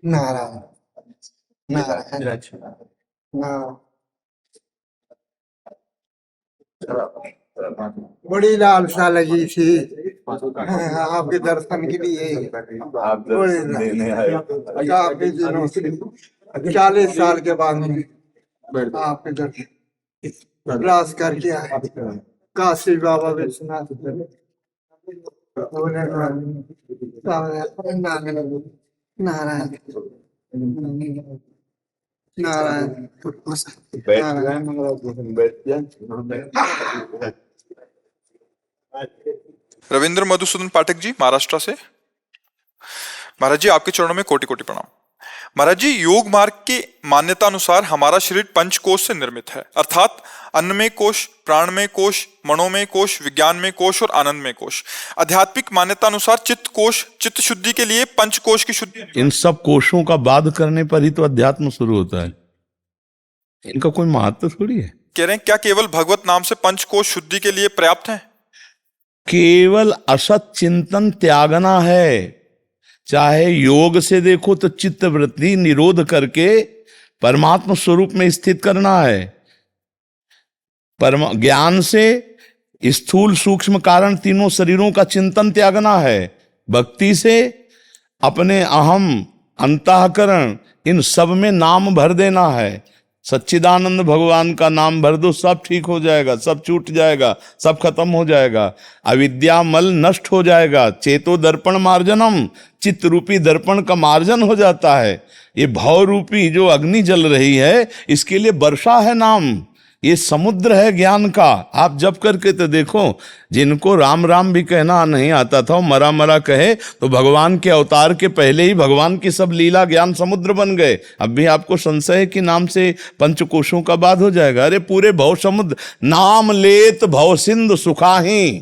नारायण नारायण नारायण। बड़ी लालसा लगी थी आपके दर्शन के लिए। काफी दिनों से 40 साल के बाद में आपके दर्शन क्लास करके आए। काशी बाबा विश्वनाथ नारायण नारायण। रविंद्र मधुसूदन पाठक जी, महाराष्ट्र से। महाराज जी, आपके चरणों में कोटि कोटि प्रणाम। महाराज जी, योग मार्ग के मान्यता अनुसार हमारा शरीर पंचकोश से निर्मित है, अर्थात अन्नमय कोश, प्राणमय कोश, मनोमय कोश, विज्ञानमय कोश और आनंदमय कोश। आध्यात्मिक मान्यता अनुसार चित्त कोश, चित्त शुद्धि के लिए पंचकोश की शुद्धि। इन सब कोशों का बाध करने पर ही तो अध्यात्म शुरू होता है। इनका कोई महत्व थोड़ी है। कह रहे हैं क्या केवल भगवत नाम से पंचकोश शुद्धि के लिए पर्याप्त है? केवल असत चिंतन त्यागना है। चाहे योग से देखो तो चित्त वृत्ति निरोध करके परमात्मा स्वरूप में स्थित करना है। ज्ञान से स्थूल सूक्ष्म कारण तीनों शरीरों का चिंतन त्यागना है। भक्ति से अपने अहम अंतःकरण इन सब में नाम भर देना है। सच्चिदानंद भगवान का नाम भर दो, सब ठीक हो जाएगा, सब छूट जाएगा, सब खत्म हो जाएगा। अविद्या मल नष्ट हो जाएगा। चेतो दर्पण मार्जनम, चित्त रूपी दर्पण का मार्जन हो जाता है। ये भव रूपी जो अग्नि जल रही है, इसके लिए वर्षा है नाम। ये समुद्र है ज्ञान का। आप जप करके तो देखो, जिनको राम राम भी कहना नहीं आता था, मरा मरा कहे तो भगवान के अवतार के पहले ही भगवान की सब लीला ज्ञान समुद्र बन गए। अब भी आपको संशय है कि नाम से पंचकोशों का बाध हो जाएगा? अरे पूरे भव समुद्र, नाम लेत भव सिंधु सुखाही,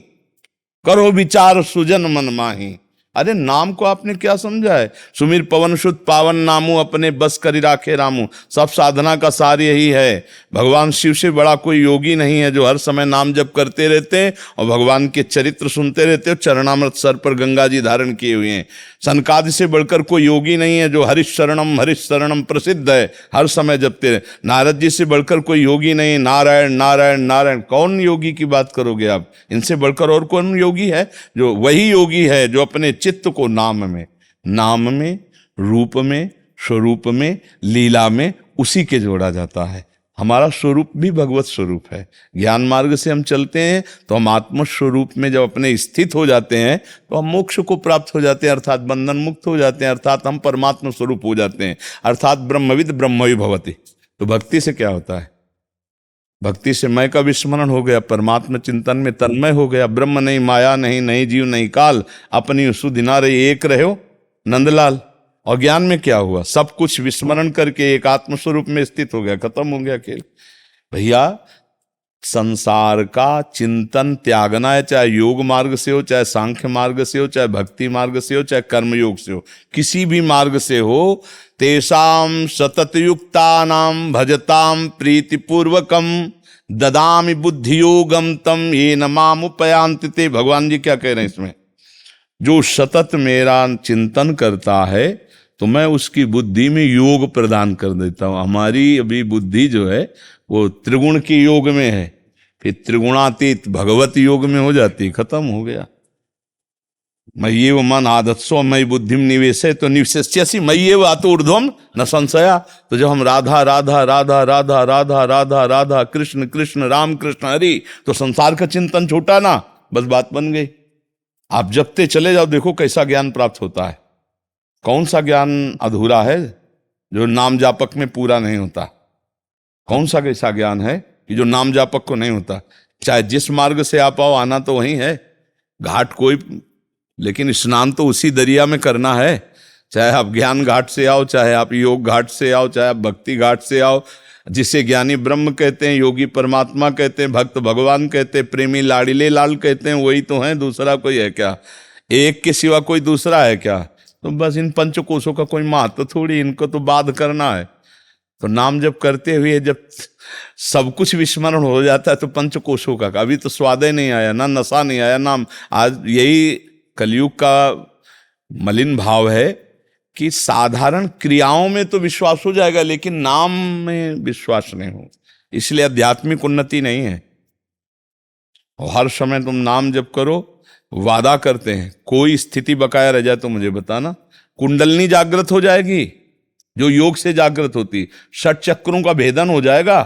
करो विचार सुजन मन माही। अरे नाम को आपने क्या समझा है? सुमिर पवन सुत पावन नामू, अपने बस करी राखे रामू। सब साधना का सार यही है। भगवान शिव से बड़ा कोई योगी नहीं है जो हर समय नाम जप करते रहते हैं और भगवान के चरित्र सुनते रहते हो। चरणामृत सर पर गंगा जी धारण किए हुए हैं। सनकादि से बढ़कर कोई योगी नहीं है जो हरिश शरणम प्रसिद्ध है, हर समय जपते रहे। नारद जी से बढ़कर कोई योगी नहीं, नारायण नारायण नारायण। कौन योगी की बात करोगे आप? इनसे बढ़कर और कौन योगी है? जो वही योगी है जो अपने चित्त को नाम में, रूप में, स्वरूप में, लीला में उसी के जोड़ा जाता है। हमारा स्वरूप भी भगवत स्वरूप है। ज्ञान मार्ग से हम चलते हैं तो हम आत्म स्वरूप में जब अपने स्थित हो जाते हैं तो हम मोक्ष को प्राप्त हो जाते हैं, अर्थात बंधन मुक्त हो जाते हैं, अर्थात हम परमात्मा स्वरूप हो जाते हैं, अर्थात ब्रह्मविद ब्रह्मवि भवति। तो भक्ति से क्या होता है? भक्ति से मैं का विस्मरण हो गया, परमात्मा चिंतन में तन्मय हो गया। ब्रह्म नहीं, माया नहीं, नहीं जीव नहीं काल, अपनी सुधि ना रही एक रहो नंदलाल। और ज्ञान में क्या हुआ? सब कुछ विस्मरण करके एक आत्म स्वरूप में स्थित हो गया, खत्म हो गया खेल। भैया संसार का चिंतन त्यागना है, चाहे योग मार्ग से हो, चाहे सांख्य मार्ग से हो, चाहे भक्ति मार्ग से हो, चाहे कर्म योग से हो, किसी भी मार्ग से हो। तेषाम सतत युक्तानाम भजताम प्रीतिपूर्वकम ददामि बुद्धि योगम तम ये नमाम उपयांति ते। भगवान जी क्या कह रहे हैं इसमें? जो सतत मेरा चिंतन करता है तो मैं उसकी बुद्धि में योग प्रदान कर देता हूँ। हमारी अभी बुद्धि जो है वो त्रिगुण के योग में है, फिर त्रिगुणातीत भगवत योग में हो जाती, खत्म हो गया। मय्येव मन आदत्सो मयि बुद्धिम निवेशे तो निवेश्यसि मय्येव अतो ऊर्ध्वम न संशया। तो जब हम राधा राधा राधा राधा राधा राधा राधा कृष्ण कृष्ण राम कृष्ण हरि, तो संसार का चिंतन छूटा ना, बस बात बन गई। आप जपते चले जाओ, देखो कैसा ज्ञान प्राप्त होता है। कौन सा ज्ञान अधूरा है जो नाम जापक में पूरा नहीं होता? कौन सा कैसा ज्ञान है कि जो नाम जापक को नहीं होता? चाहे जिस मार्ग से आप आओ, आना तो वही है, घाट कोई, लेकिन स्नान तो उसी दरिया में करना है। चाहे आप ज्ञान घाट से आओ, चाहे आप योग घाट से आओ, चाहे आप भक्ति घाट से आओ। जिसे ज्ञानी ब्रह्म कहते हैं, योगी परमात्मा कहते हैं, भक्त भगवान कहते हैं, प्रेमी लाड़िले लाल कहते हैं, वही तो है। दूसरा कोई है क्या? एक के सिवा कोई दूसरा है क्या? तो बस इन पंचकोशों का कोई महत्व थोड़ी, इनको तो बाध करना है। तो नाम जब करते हुए जब सब कुछ विस्मरण हो जाता है तो पंचकोशों का अभी तो स्वाद ही नहीं आया, ना नशा नहीं आया नाम। आज यही कलयुग का मलिन भाव है कि साधारण क्रियाओं में तो विश्वास हो जाएगा लेकिन नाम में विश्वास नहीं हो, इसलिए आध्यात्मिक उन्नति नहीं है। और हर समय तुम नाम जप करो, वादा करते हैं कोई स्थिति बकाया रह जाए तो मुझे बताना, कुंडलनी जागृत हो जाएगी जो योग से जागृत होती, षट चक्रों का भेदन हो जाएगा,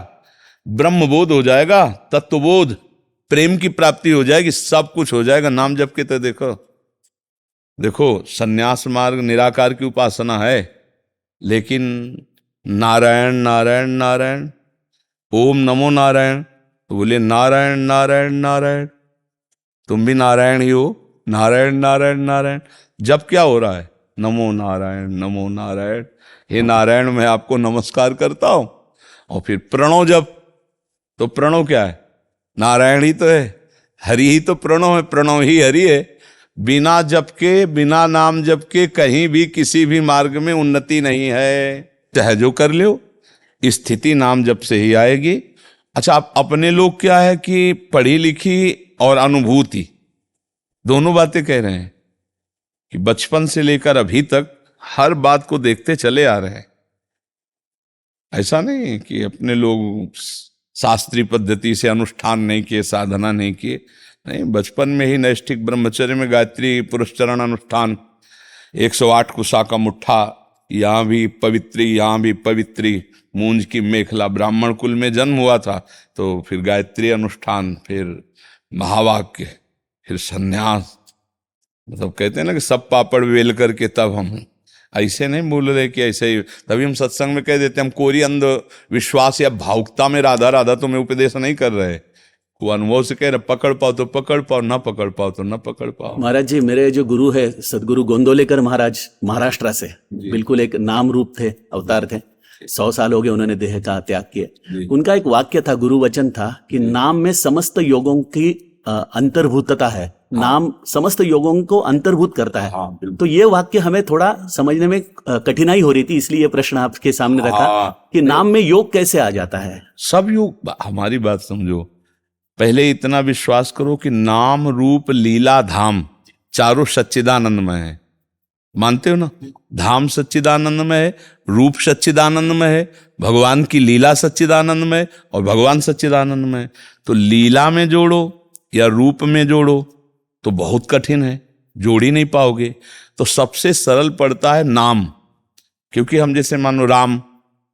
ब्रह्मबोध हो जाएगा, तत्वबोध, प्रेम की प्राप्ति हो जाएगी, सब कुछ हो जाएगा नाम जप के। तो देखो सन्यास मार्ग निराकार की उपासना है, लेकिन नारायण नारायण नारायण, ओम नमो नारायण, तो बोले नारायण नारायण नारायण, तुम भी नारायण ही हो, नारायण नारायण नारायण। जब क्या हो रहा है, नमो नारायण नमो नारायण, हे नारायण मैं आपको नमस्कार करता हूं। और फिर प्रणव जप, तो प्रणव क्या है, नारायण ही तो है, हरि ही तो प्रणव है, प्रणव ही हरि है। बिना जप के, बिना नाम जप के कहीं भी किसी भी मार्ग में उन्नति नहीं है, चाहे जो कर लो, स्थिति नाम जप से ही आएगी। अच्छा, आप अपने लोग क्या है कि पढ़ी लिखी और अनुभूति दोनों बातें कह रहे हैं कि बचपन से लेकर अभी तक हर बात को देखते चले आ रहे हैं। ऐसा नहीं है कि अपने लोग शास्त्रीय पद्धति से अनुष्ठान नहीं किए, साधना नहीं किए, नहीं, बचपन में ही नैष्ठिक ब्रह्मचर्य में गायत्री पुरस्चरण अनुष्ठान, 108 कुशा का मुट्ठा, यहाँ भी पवित्री यहाँ भी पवित्री, मूंज की मेखला, ब्राह्मण कुल में जन्म हुआ था तो फिर गायत्री अनुष्ठान, फिर महावाक्य, फिर संन्यास। मतलब कहते हैं ना कि सब पापड़ वेल करके तब हम, ऐसे नहीं बोल रहे कि ऐसे ही, तभी हम सत्संग में कह देते हैं हम कोरी अंध विश्वास या भावुकता में राधा राधा तुम्हें उपदेश नहीं कर रहे, वो अनुभव से कह रहे पकड़ पाओ तो पकड़ पाओ, ना पकड़ पाओ तो ना पकड़ पाओ। महाराज जी, मेरे जो गुरु है सदगुरु गोंदोलेकर महाराज, महाराष्ट्र से, बिल्कुल एक नाम रूप थे, अवतार थे, 100 साल हो गए उन्होंने देह का त्याग किया। उनका एक वाक्य था, गुरु वचन था कि नाम में समस्त योगों की अंतर्भूतता है, नाम समस्त योगों को अंतर्भूत करता है। तो ये वाक्य हमें थोड़ा समझने में कठिनाई हो रही थी, इसलिए ये प्रश्न आपके सामने रखा कि नाम में योग कैसे आ जाता है। सब योग, हमारी बात समझो, पहले इतना विश्वास करो कि नाम रूप लीला धाम चारों सच्चिदानंदमय है, मानते हो ना? धाम सच्चिदानंदमय है, रूप सच्चिदानंदमय है, भगवान की लीला सच्चिदानंदमय और भगवान सच्चिदानंदमय। तो लीला में जोड़ो या रूप में जोड़ो तो बहुत कठिन है, जोड़ ही नहीं पाओगे। तो सबसे सरल पड़ता है नाम, क्योंकि हम जैसे मानो राम,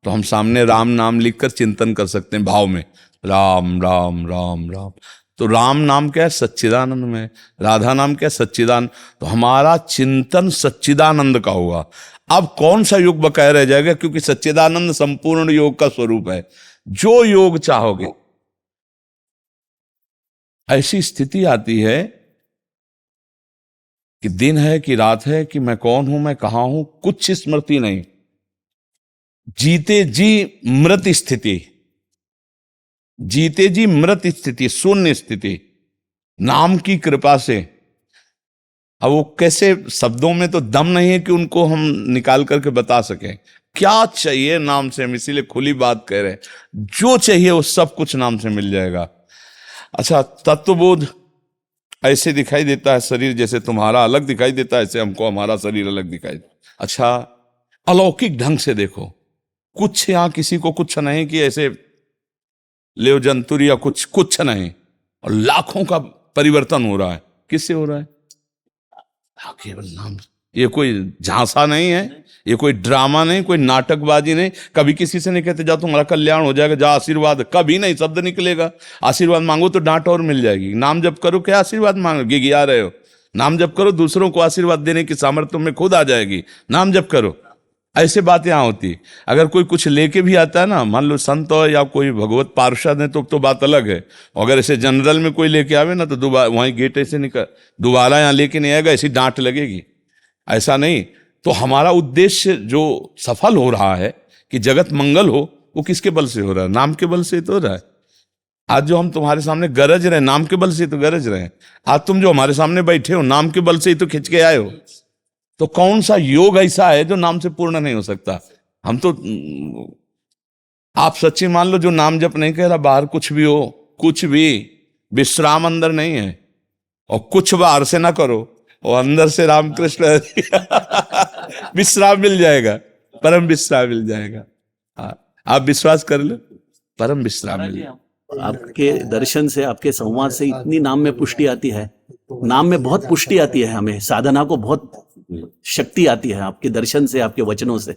तो हम सामने राम नाम लिखकर चिंतन कर सकते हैं भाव में, राम राम राम राम। तो राम नाम क्या है, सच्चिदानंद में, राधा नाम क्या है, सच्चिदानंद। तो हमारा चिंतन सच्चिदानंद का होगा। अब कौन सा योग बकाया रह जाएगा, क्योंकि सच्चिदानंद संपूर्ण योग का स्वरूप है। जो योग चाहोगे, ऐसी स्थिति आती है कि दिन है कि रात है, कि मैं कौन हूं, मैं कहां हूं, कुछ स्मृति नहीं, जीते जी मृत स्थिति, जीते जी मृत स्थिति, शून्य स्थिति, नाम की कृपा से। अब वो कैसे, शब्दों में तो दम नहीं है कि उनको हम निकाल करके बता सकें क्या चाहिए नाम से। हम इसीलिए खुली बात कह रहे हैं, जो चाहिए वो सब कुछ नाम से मिल जाएगा। अच्छा, तत्वबोध ऐसे दिखाई देता है, शरीर जैसे तुम्हारा अलग दिखाई देता है, ऐसे हमको हमारा शरीर अलग दिखाई देता। अच्छा, अलौकिक ढंग से देखो, कुछ यहां किसी को कुछ नहीं कि ऐसे लेव जंतुर या कुछ नहीं, और लाखों का परिवर्तन हो रहा है। किससे हो रहा है? केवल नाम। ये कोई झांसा नहीं है, ये कोई ड्रामा नहीं, कोई नाटकबाजी नहीं। कभी किसी से नहीं कहते जाओ तुम्हारा कल्याण हो जाएगा, जा आशीर्वाद, कभी नहीं शब्द निकलेगा। आशीर्वाद मांगो तो डांट और मिल जाएगी। नाम जप करो, क्या आशीर्वाद मांगो, गिगिया रहे हो। नाम जप करो, दूसरों को आशीर्वाद देने की सामर्थ्य में खुद आ जाएगी। नाम जप करो, ऐसे बात यहाँ होती। अगर कोई कुछ लेके भी आता है ना, मान लो संत हो या कोई भगवत पार्षद है, तो बात अलग है। अगर ऐसे जनरल में कोई लेके आवे ना, तो दोबारा वहीं गेट ऐसे निकल, दोबारा यहाँ लेके नहीं आएगा, ऐसी डांट लगेगी। ऐसा नहीं। तो हमारा उद्देश्य जो सफल हो रहा है कि जगत मंगल हो, वो किसके बल से हो रहा है? नाम के बल से तो हो रहा है। आज जो हम तुम्हारे सामने गरज रहे, नाम के बल से तो गरज रहे। आज तुम जो हमारे सामने बैठे हो, नाम के बल से ही तो खिंच के आए हो। तो कौन सा योग ऐसा है जो नाम से पूर्ण नहीं हो सकता? हम तो आप सच्ची मान लो, जो नाम जप नहीं कह रहा, बाहर कुछ भी हो, कुछ भी, विश्राम अंदर नहीं है, और कुछ बाहर से ना करो और अंदर से रामकृष्ण विश्राम मिल जाएगा, परम विश्राम मिल जाएगा। हाँ, आप विश्वास कर लो, परम विश्राम मिल जाएगा। आपके दर्शन से, आपके संवाद से इतनी नाम में पुष्टि आती है, नाम में बहुत पुष्टि आती है, हमें साधना को बहुत शक्ति आती है आपके दर्शन से, आपके वचनों से।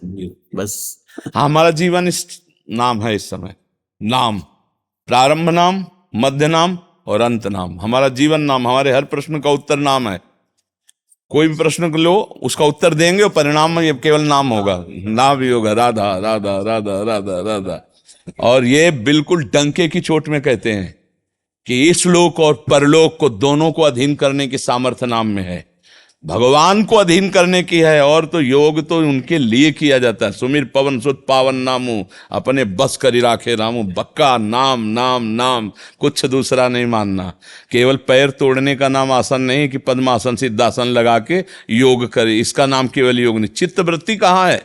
बस हमारा जीवन इस नाम है, इस समय नाम, प्रारंभ नाम, मध्य नाम और अंत नाम, हमारा जीवन नाम। हमारे हर प्रश्न का उत्तर नाम है। कोई भी प्रश्न को लो, उसका उत्तर देंगे और परिणाम में ये केवल नाम होगा, नाम भी होगा, राधा राधा राधा राधा राधा। और ये बिल्कुल डंके की चोट में कहते हैं कि इस लोक और परलोक को दोनों को अधीन करने की सामर्थ्य नाम में है। भगवान को अधीन करने की है, और तो योग तो उनके लिए किया जाता है। सुमिर पवन सुत पावन नामू, अपने बस करी राखे रामू। बक्का नाम नाम नाम, कुछ दूसरा नहीं मानना। केवल पैर तोड़ने का नाम आसन नहीं कि पद्मासन सिद्धासन लगा के योग करे, इसका नाम केवल योग नहीं। चित्तवृत्ति कहाँ है?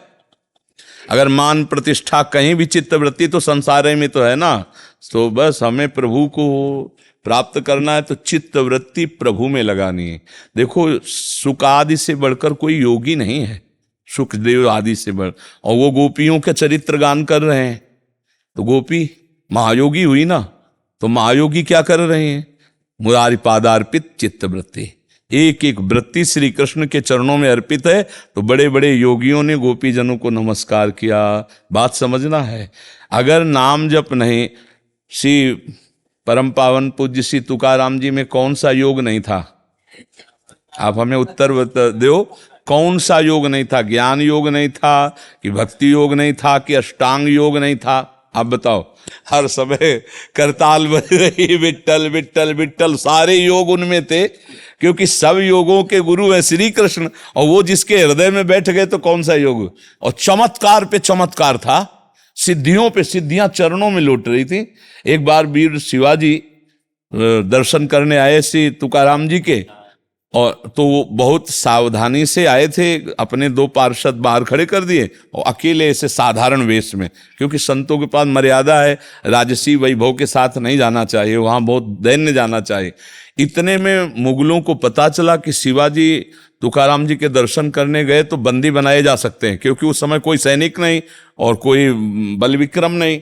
अगर मान प्रतिष्ठा कहीं भी चित्तवृत्ति तो संसार में तो है ना। तो बस हमें प्रभु को प्राप्त करना है तो चित्तवृत्ति प्रभु में लगानी है। देखो, सुख आदि से बढ़कर कोई योगी नहीं है, सुखदेव आदि से बढ़। और वो गोपियों के चरित्र गान कर रहे हैं, तो गोपी महायोगी हुई ना। तो महायोगी क्या कर रहे हैं? मुरारी पादार्पित चित्तवृत्ति, एक एक वृत्ति श्री कृष्ण के चरणों में अर्पित है। तो बड़े बड़े योगियों ने गोपी जनों को नमस्कार किया। बात समझना है। अगर नाम जप नहीं, श्री परम पावन पूज्य श्री तुकाराम जी में कौन सा योग नहीं था? आप हमें उत्तर दो, कौन सा योग नहीं था? ज्ञान योग नहीं था कि भक्ति योग नहीं था कि अष्टांग योग नहीं था? आप बताओ। हर समय करताल बज रही, विट्ठल विट्ठल विट्ठल, सारे योग उनमें थे, क्योंकि सब योगों के गुरु है श्री कृष्ण। और वो जिसके हृदय में बैठ गए तो कौन सा योग? और चमत्कार पे चमत्कार था, सिद्धियों पे सिद्धियां चरणों में लौट रही थी। एक बार वीर शिवाजी दर्शन करने आए श्री तुकाराम जी के, और तो वो बहुत सावधानी से आए थे, अपने दो पार्षद बाहर खड़े कर दिए और अकेले ऐसे साधारण वेश में, क्योंकि संतों के पास मर्यादा है, राजसी वैभव के साथ नहीं जाना चाहिए, वहां बहुत दैन्य जाना चाहिए। इतने में मुगलों को पता चला कि शिवाजी तुकाराम जी के दर्शन करने गए तो बंदी बनाए जा सकते हैं, क्योंकि उस समय कोई सैनिक नहीं और कोई बल विक्रम नहीं।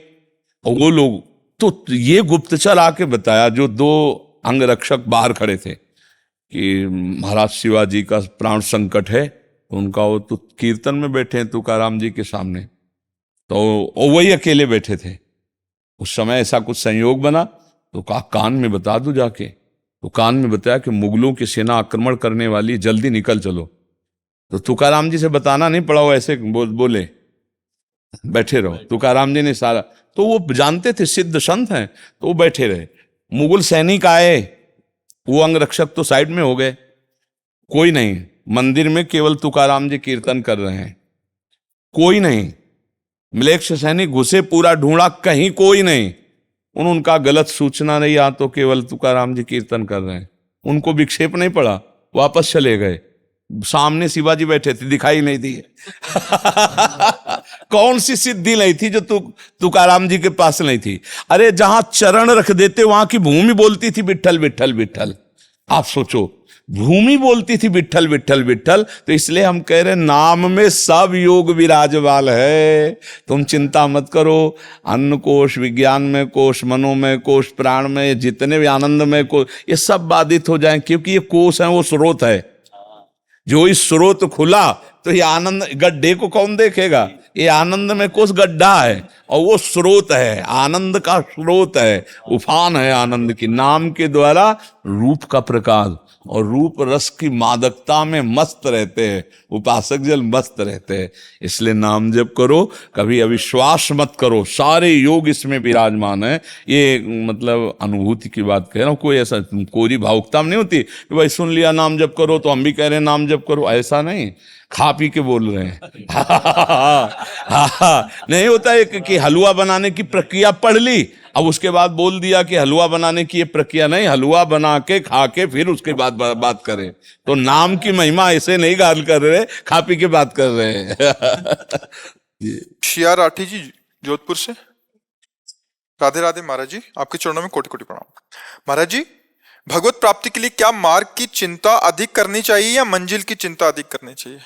और वो लोग तो ये गुप्तचर आके बताया, जो दो अंगरक्षक बाहर खड़े थे, कि महाराज शिवाजी का प्राण संकट है। तो उनका वो तो कीर्तन में बैठे हैं तुकाराम जी के सामने, तो वही अकेले बैठे थे। उस समय ऐसा कुछ संयोग बना तो कहा कान में बता दो जाके। तो कान में बताया कि मुगलों की सेना आक्रमण करने वाली, जल्दी निकल चलो। तो तुकाराम जी से बताना नहीं पड़ा, वो ऐसे बोले बैठे रहो। तुकाराम जी ने सारा, तो वो जानते थे सिद्ध संत हैं, तो वो बैठे रहे। मुगल सैनिक आए, वो अंगरक्षक तो साइड में हो गए, कोई नहीं। मंदिर में केवल तुकाराम जी कीर्तन कर रहे हैं, कोई नहीं। म्लेच्छ सैनिक घुसे, पूरा ढूंढा, कहीं कोई नहीं। उनका गलत सूचना नहीं, या तो केवल तुकाराम जी कीर्तन कर रहे हैं। उनको विक्षेप नहीं पड़ा, वापस चले गए। सामने शिवाजी बैठे थे, दिखाई नहीं दी। कौन सी सिद्धि नहीं थी जो तुकाराम जी के पास नहीं थी? अरे जहां चरण रख देते वहां की भूमि बोलती थी विट्ठल विट्ठल विट्ठल। आप सोचो, भूमि बोलती थी विट्ठल विट्ठल विट्ठल। तो इसलिए हम कह रहे नाम में सब योग विराजमान है। तुम चिंता मत करो। अन्न कोश, विज्ञान में कोश, मनोमय कोश, प्राण में, जितने भी आनंद में कोश, ये सब बाधित हो जाएं, क्योंकि ये कोश है, वो स्रोत है। जो इस स्रोत खुला तो ये आनंद, गड्ढे को कौन देखेगा? ये आनंद में कोश गड्ढा है, और वो स्रोत है, आनंद का स्रोत है, उफान है आनंद की। नाम के द्वारा रूप का प्रकाश, और रूप रस की मादकता में मस्त रहते हैं उपासक जल, मस्त रहते हैं। इसलिए नाम जप करो, कभी अविश्वास मत करो, सारे योग इसमें विराजमान है। ये मतलब अनुभूति की बात कह रहा हूँ, कोई ऐसा कोरी भावुकता नहीं होती कि भाई सुन लिया नाम जप करो तो हम भी कह रहे हैं नाम जप करो, ऐसा नहीं। खा पी के बोल रहे हैं। नहीं होता है कि हलवा बनाने की प्रक्रिया पढ़ ली, अब उसके बाद बोल दिया कि हलवा बनाने की ये प्रक्रिया नहीं, हलवा बना के खा के फिर उसके बाद बात करें। तो नाम की महिमा ऐसे नहीं गाल कर रहे, खा पी के बात कर रहे हैं। शिया राठी जी जोधपुर से। राधे राधे महाराज जी, आपके चरणों में कोटि कोटि प्रणाम। महाराज जी, भगवत प्राप्ति के लिए क्या मार्ग की चिंता अधिक करनी चाहिए या मंजिल की चिंता अधिक करनी चाहिए?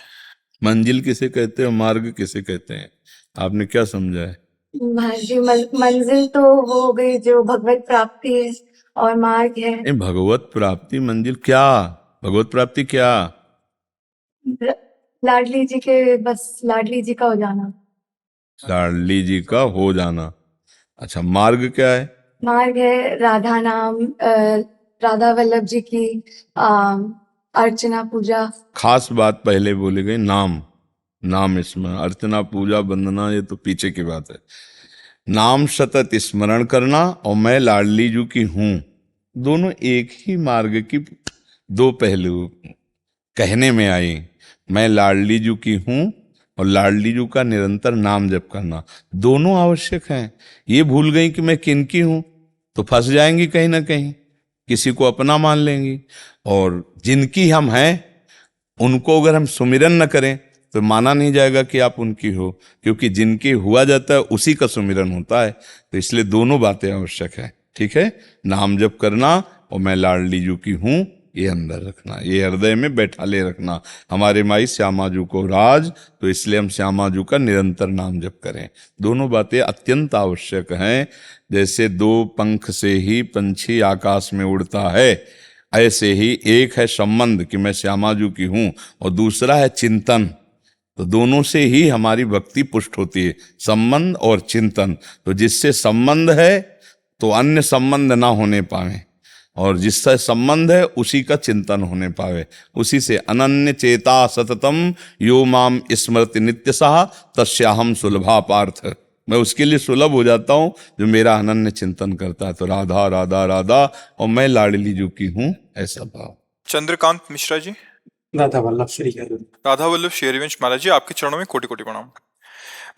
मंजिल किसे कहते हैं और मार्ग किसे कहते हैं, आपने क्या समझा है? जी मंजिल तो हो गई जो भगवत प्राप्ति है, और मार्ग है नहीं, भगवत प्राप्ति मंजिल क्या, भगवत प्राप्ति क्या? लाडली जी के, बस लाडली जी का हो जाना। लाडली जी का हो जाना। अच्छा, मार्ग क्या है? मार्ग है राधा नाम, राधा वल्लभ जी की अर्चना पूजा। खास बात पहले बोली गई, नाम। नाम स्मरण, अर्चना पूजा वंदना ये तो पीछे की बात है। नाम सतत स्मरण करना और मैं लाडली जी की हूं, दोनों एक ही मार्ग की दो पहलू कहने में आई। मैं लाडली जी की हूं और लाडली जी का निरंतर नाम जप करना, दोनों आवश्यक हैं। ये भूल गई कि मैं किनकी हूं तो फंस जाएंगी कहीं ना कहीं, किसी को अपना मान लेंगी। और जिनकी हम हैं उनको अगर हम सुमिरन न करें तो माना नहीं जाएगा कि आप उनकी हो, क्योंकि जिनकी हुआ जाता है उसी का सुमिरन होता है। तो इसलिए दोनों बातें आवश्यक है। ठीक है, नाम जप करना और मैं लाडली जी की हूं ये अंदर रखना, ये हृदय में बैठा ले रखना। हमारे माई श्यामा जी को राज, तो इसलिए हम श्यामा जी का निरंतर नाम जप करें। दोनों बातें अत्यंत आवश्यक हैं। जैसे दो पंख से ही पंछी आकाश में उड़ता है, ऐसे ही एक है संबंध कि मैं श्यामा जी की हूं और दूसरा है चिंतन। तो दोनों से ही हमारी भक्ति पुष्ट होती है, संबंध और चिंतन। तो जिससे संबंध है तो अन्य संबंध ना होने पावे, और जिससे संबंध है उसी का चिंतन होने पावे। उसी से अनन्य चेता सततम यो माम स्मृति नित्यसः तस्याहम सुलभा पार्थ, मैं उसके लिए सुलभ हो जाता हूं जो मेरा अनन्य चिंतन करता है। तो राधा राधा राधा और मैं लाडली जी की हूं, ऐसा भाव। चंद्रकांत मिश्रा जी। राधा वल्लभ श्री राधा वल्लभ श्री हरिवंश महाराज जी, आपके चरणों में कोटि कोटि प्रणाम।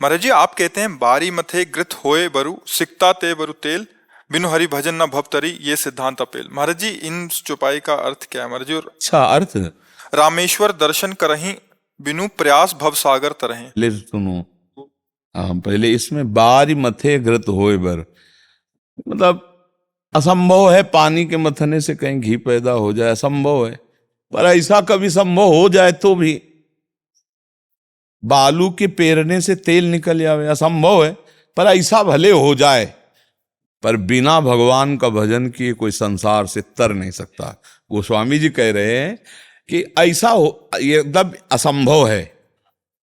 महाराज जी, आप कहते हैं बारी मथे घृत होए बरु सिकता ते बरु तेल, बिनु हरि भजन न भवतरी, ये सिद्धांत अपेल। महाराज जी, इन चौपाई का अर्थ क्या है महाराज जी? और अच्छा अर्थ, रामेश्वर दर्शन करहीं बिनु प्रयास भव सागर तरहीं। ले सुनो, हाँ पहले इसमें बारी मथे घृत होए बर, मतलब असंभव है पानी के मथने से कहीं घी पैदा हो जाए, असंभव है। पर ऐसा कभी संभव हो जाए तो भी बालू के पेरने से तेल निकल जाए, असंभव है। पर ऐसा भले हो जाए, पर बिना भगवान का भजन किए कोई संसार से तर नहीं सकता। गोस्वामी जी कह रहे हैं कि ऐसा हो, ये एकदम असंभव है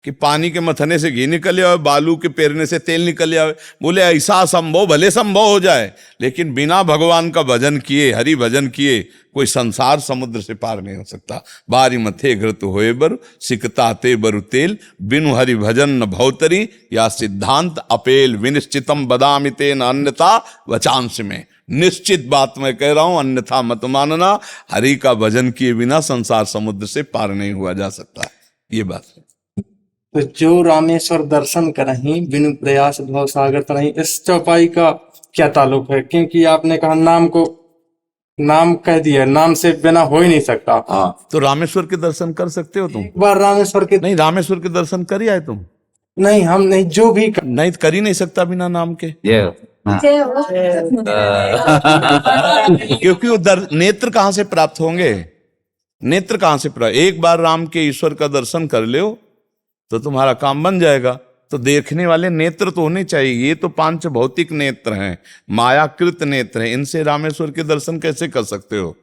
कि पानी के मथने से घी निकल जाए, बालू के पेरने से तेल निकल जाए। बोले ऐसा असंभव भले संभव हो जाए, लेकिन बिना भगवान का भजन किए, हरि भजन किए, कोई संसार समुद्र से पार नहीं हो सकता। बारी मथे घृत होए बर सिकता ते बरु तेल, बिनु हरि भजन न भवतरी, या सिद्धांत अपेल। विनिश्चितम बदामि तेन अन्यथा वचांस में, निश्चित बात मैं कह रहा हूं, अन्यथा मत मानना। हरि का भजन किए बिना संसार समुद्र से पार नहीं हुआ जा सकता, ये बात है। तो जो रामेश्वर दर्शन करहीं बिनु प्रयास भव सागर तरहीं, इस चौपाई का क्या ताल्लुक है? क्योंकि आपने कहा नाम को, नाम कह दिया, नाम से बिना हो ही नहीं सकता। हाँ, तो रामेश्वर के दर्शन कर सकते हो तुम? एक बार रामेश्वर के, नहीं, रामेश्वर के दर्शन कर आए तुम? नहीं हम नहीं, जो भी नहीं, कर ही नहीं सकता बिना नाम के, जय हो। क्योंकि वो नेत्र कहां से प्राप्त होंगे? नेत्र कहां से प्राप्त? एक बार राम के ईश्वर का दर्शन कर लो तो तुम्हारा काम बन जाएगा। तो देखने वाले नेत्र तो होने चाहिए। ये तो पांच भौतिक नेत्र हैं, मायाकृत नेत्र हैं, इनसे रामेश्वर के दर्शन कैसे कर सकते हो?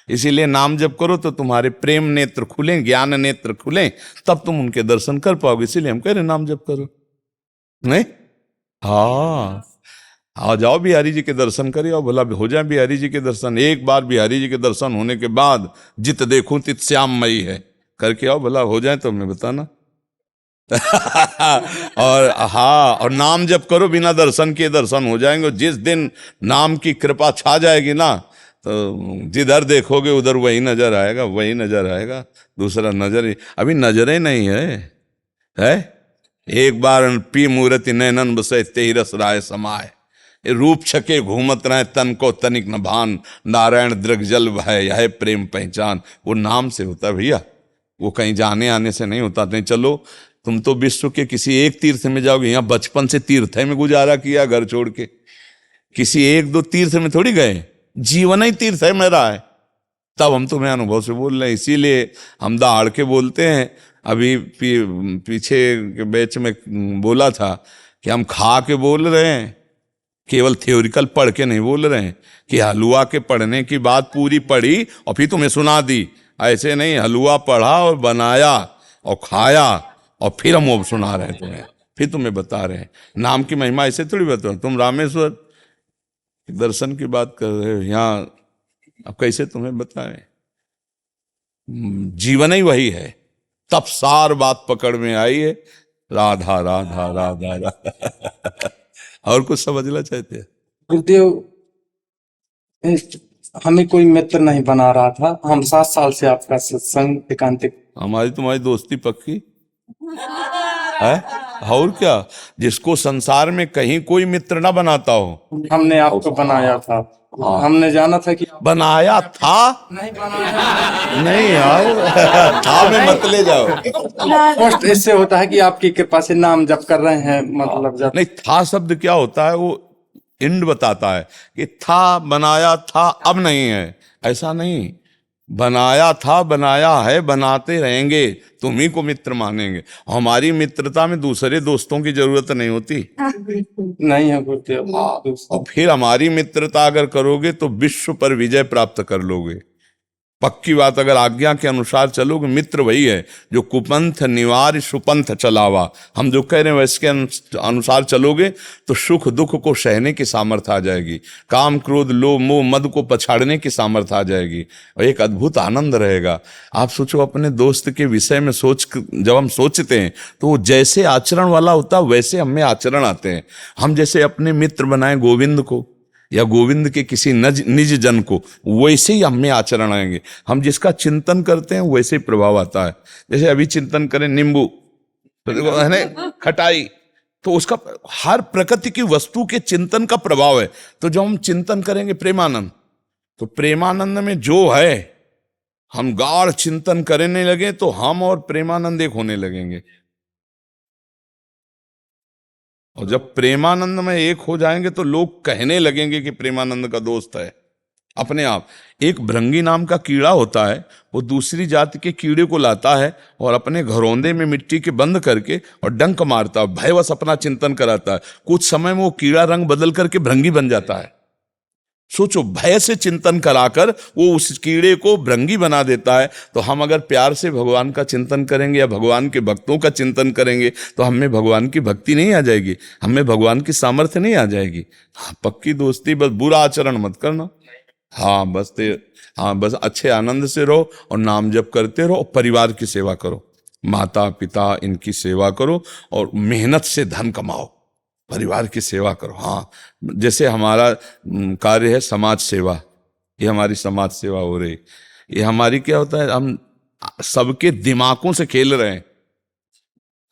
इसीलिए नाम जप करो तो तुम्हारे प्रेम नेत्र खुलें, ज्ञान नेत्र खुलें, तब तुम उनके दर्शन कर पाओगे। इसीलिए हम कह रहे नाम जप करो। नहीं, हाँ, आ जाओ बिहारी जी के दर्शन करिए और भला हो जाए बिहारी जी के दर्शन। एक बार बिहारी जी के दर्शन होने के बाद जित देखूं तित श्याममयी है करके आओ, भला हो जाए तो हमें बताना। और हाँ, और नाम जप करो, बिना दर्शन के दर्शन हो जाएंगे। जिस दिन नाम की कृपा छा जाएगी ना, तो जिधर देखोगे उधर वही नजर आएगा, वही नजर आएगा, दूसरा नजर ही अभी नजरें नहीं है। एक बार पी मूर्ति नैनन बसे तेहि रस राय समाए, रूप छके घूमत रहे तन को तनिक न भान, नारायण दृग जल भय यह प्रेम पहचान। वो नाम से होता है भैया, वो कहीं जाने आने से नहीं होता। नहीं, चलो तुम तो विश्व के किसी एक तीर्थ में जाओगे, यहाँ बचपन से तीर्थ में गुजारा किया घर छोड़ के, किसी एक दो तीर्थ में थोड़ी गए, जीवन ही तीर्थ है मेरा है, तब हम तुम्हें अनुभव से बोल रहे हैं। इसीलिए हम दहाड़ के बोलते हैं। अभी पीछे के बैच में बोला था कि हम खा के बोल रहे हैं, केवल थ्योरिकल पढ़ के नहीं बोल रहे हैं कि हलवा के पढ़ने की बात पूरी पढ़ी और फिर तुम्हें सुना दी। ऐसे नहीं, हलवा पढ़ा और बनाया और खाया और फिर हम वो सुना रहे हैं तुम्हें, फिर तुम्हें बता रहे हैं। नाम की महिमा ऐसे थोड़ी बताओ। तुम रामेश्वर दर्शन की बात कर रहे हो यहाँ, अब कैसे तुम्हें बताएं? जीवन ही वही है। तब सार बात पकड़ में आई है, राधा राधा राधा राधा। और कुछ समझना चाहते हैं? गुरुदेव, हमें कोई मित्र नहीं बना रहा था। हम 7 साल से आपका सत्संग एकांतिक। हमारी तुम्हारी दोस्ती पक्की है। और क्या, जिसको संसार में कहीं कोई मित्र ना बनाता हो, हमने आपको बनाया था। हमने जाना था कि बनाया था। नहीं बनाया नहीं यार, था में मत ले जाओ। पोस्ट इससे होता है कि आपकी कृपा से नाम जप कर रहे हैं, मतलब जब नहीं, था शब्द क्या होता है, वो इंड बताता है कि था, बनाया था, अब नहीं है। ऐसा नहीं, बनाया था, बनाया है, बनाते रहेंगे, तुम ही को मित्र मानेंगे। हमारी मित्रता में दूसरे दोस्तों की जरूरत नहीं होती। नहीं है गुरुदेव। और फिर हमारी मित्रता अगर करोगे तो विश्व पर विजय प्राप्त कर लोगे। पक्की बात, अगर आज्ञा के अनुसार चलोगे, मित्र वही है जो कुपंथ निवार सुपंथ चलावा। हम जो कह रहे हैं वैसे के अनुसार चलोगे तो सुख दुख को सहने की सामर्थ्य आ जाएगी, काम क्रोध लोभ मोह मद को पछाड़ने की सामर्थ्य आ जाएगी, और एक अद्भुत आनंद रहेगा। आप सोचो, अपने दोस्त के विषय में जब हम सोचते हैं तो वो जैसे आचरण वाला होता है वैसे हमें आचरण आते हैं। हम जैसे अपने मित्र बनाए गोविंद को या गोविंद के किसी निज जन को, वैसे ही हमें आचरण आएंगे। हम जिसका चिंतन करते हैं वैसे ही प्रभाव आता है। जैसे अभी चिंतन करें नींबू, तो देखो है ना खटाई, तो उसका हर प्रकृति की वस्तु के चिंतन का प्रभाव है। तो जब हम चिंतन करेंगे प्रेमानंद, तो प्रेमानंद में जो है, हम गाढ़ चिंतन करने लगे तो हम और प्रेमानंद एक होने लगेंगे। और जब प्रेमानंद में एक हो जाएंगे तो लोग कहने लगेंगे कि प्रेमानंद का दोस्त है। अपने आप एक भृंगी नाम का कीड़ा होता है, वो दूसरी जाति के कीड़े को लाता है और अपने घरौंदे में मिट्टी के बंद करके और डंक मारता है, भयवश अपना चिंतन कराता है। कुछ समय में वो कीड़ा रंग बदल करके भृंगी बन जाता है। सोचो, भय से चिंतन कराकर वो उस कीड़े को भृंगी बना देता है। तो हम अगर प्यार से भगवान का चिंतन करेंगे या भगवान के भक्तों का चिंतन करेंगे तो हमें भगवान की भक्ति नहीं आ जाएगी, हमें भगवान की सामर्थ्य नहीं आ जाएगी। हाँ, पक्की दोस्ती, बस बुरा आचरण मत करना। हाँ, बस अच्छे आनंद से रहो और नाम जप करते रहो और परिवार की सेवा करो, माता पिता इनकी सेवा करो और मेहनत से धन कमाओ, परिवार की सेवा करो। हाँ, जैसे हमारा कार्य है समाज सेवा, ये हमारी समाज सेवा हो रही। ये हमारी क्या होता है, हम सबके दिमागों से खेल रहे हैं।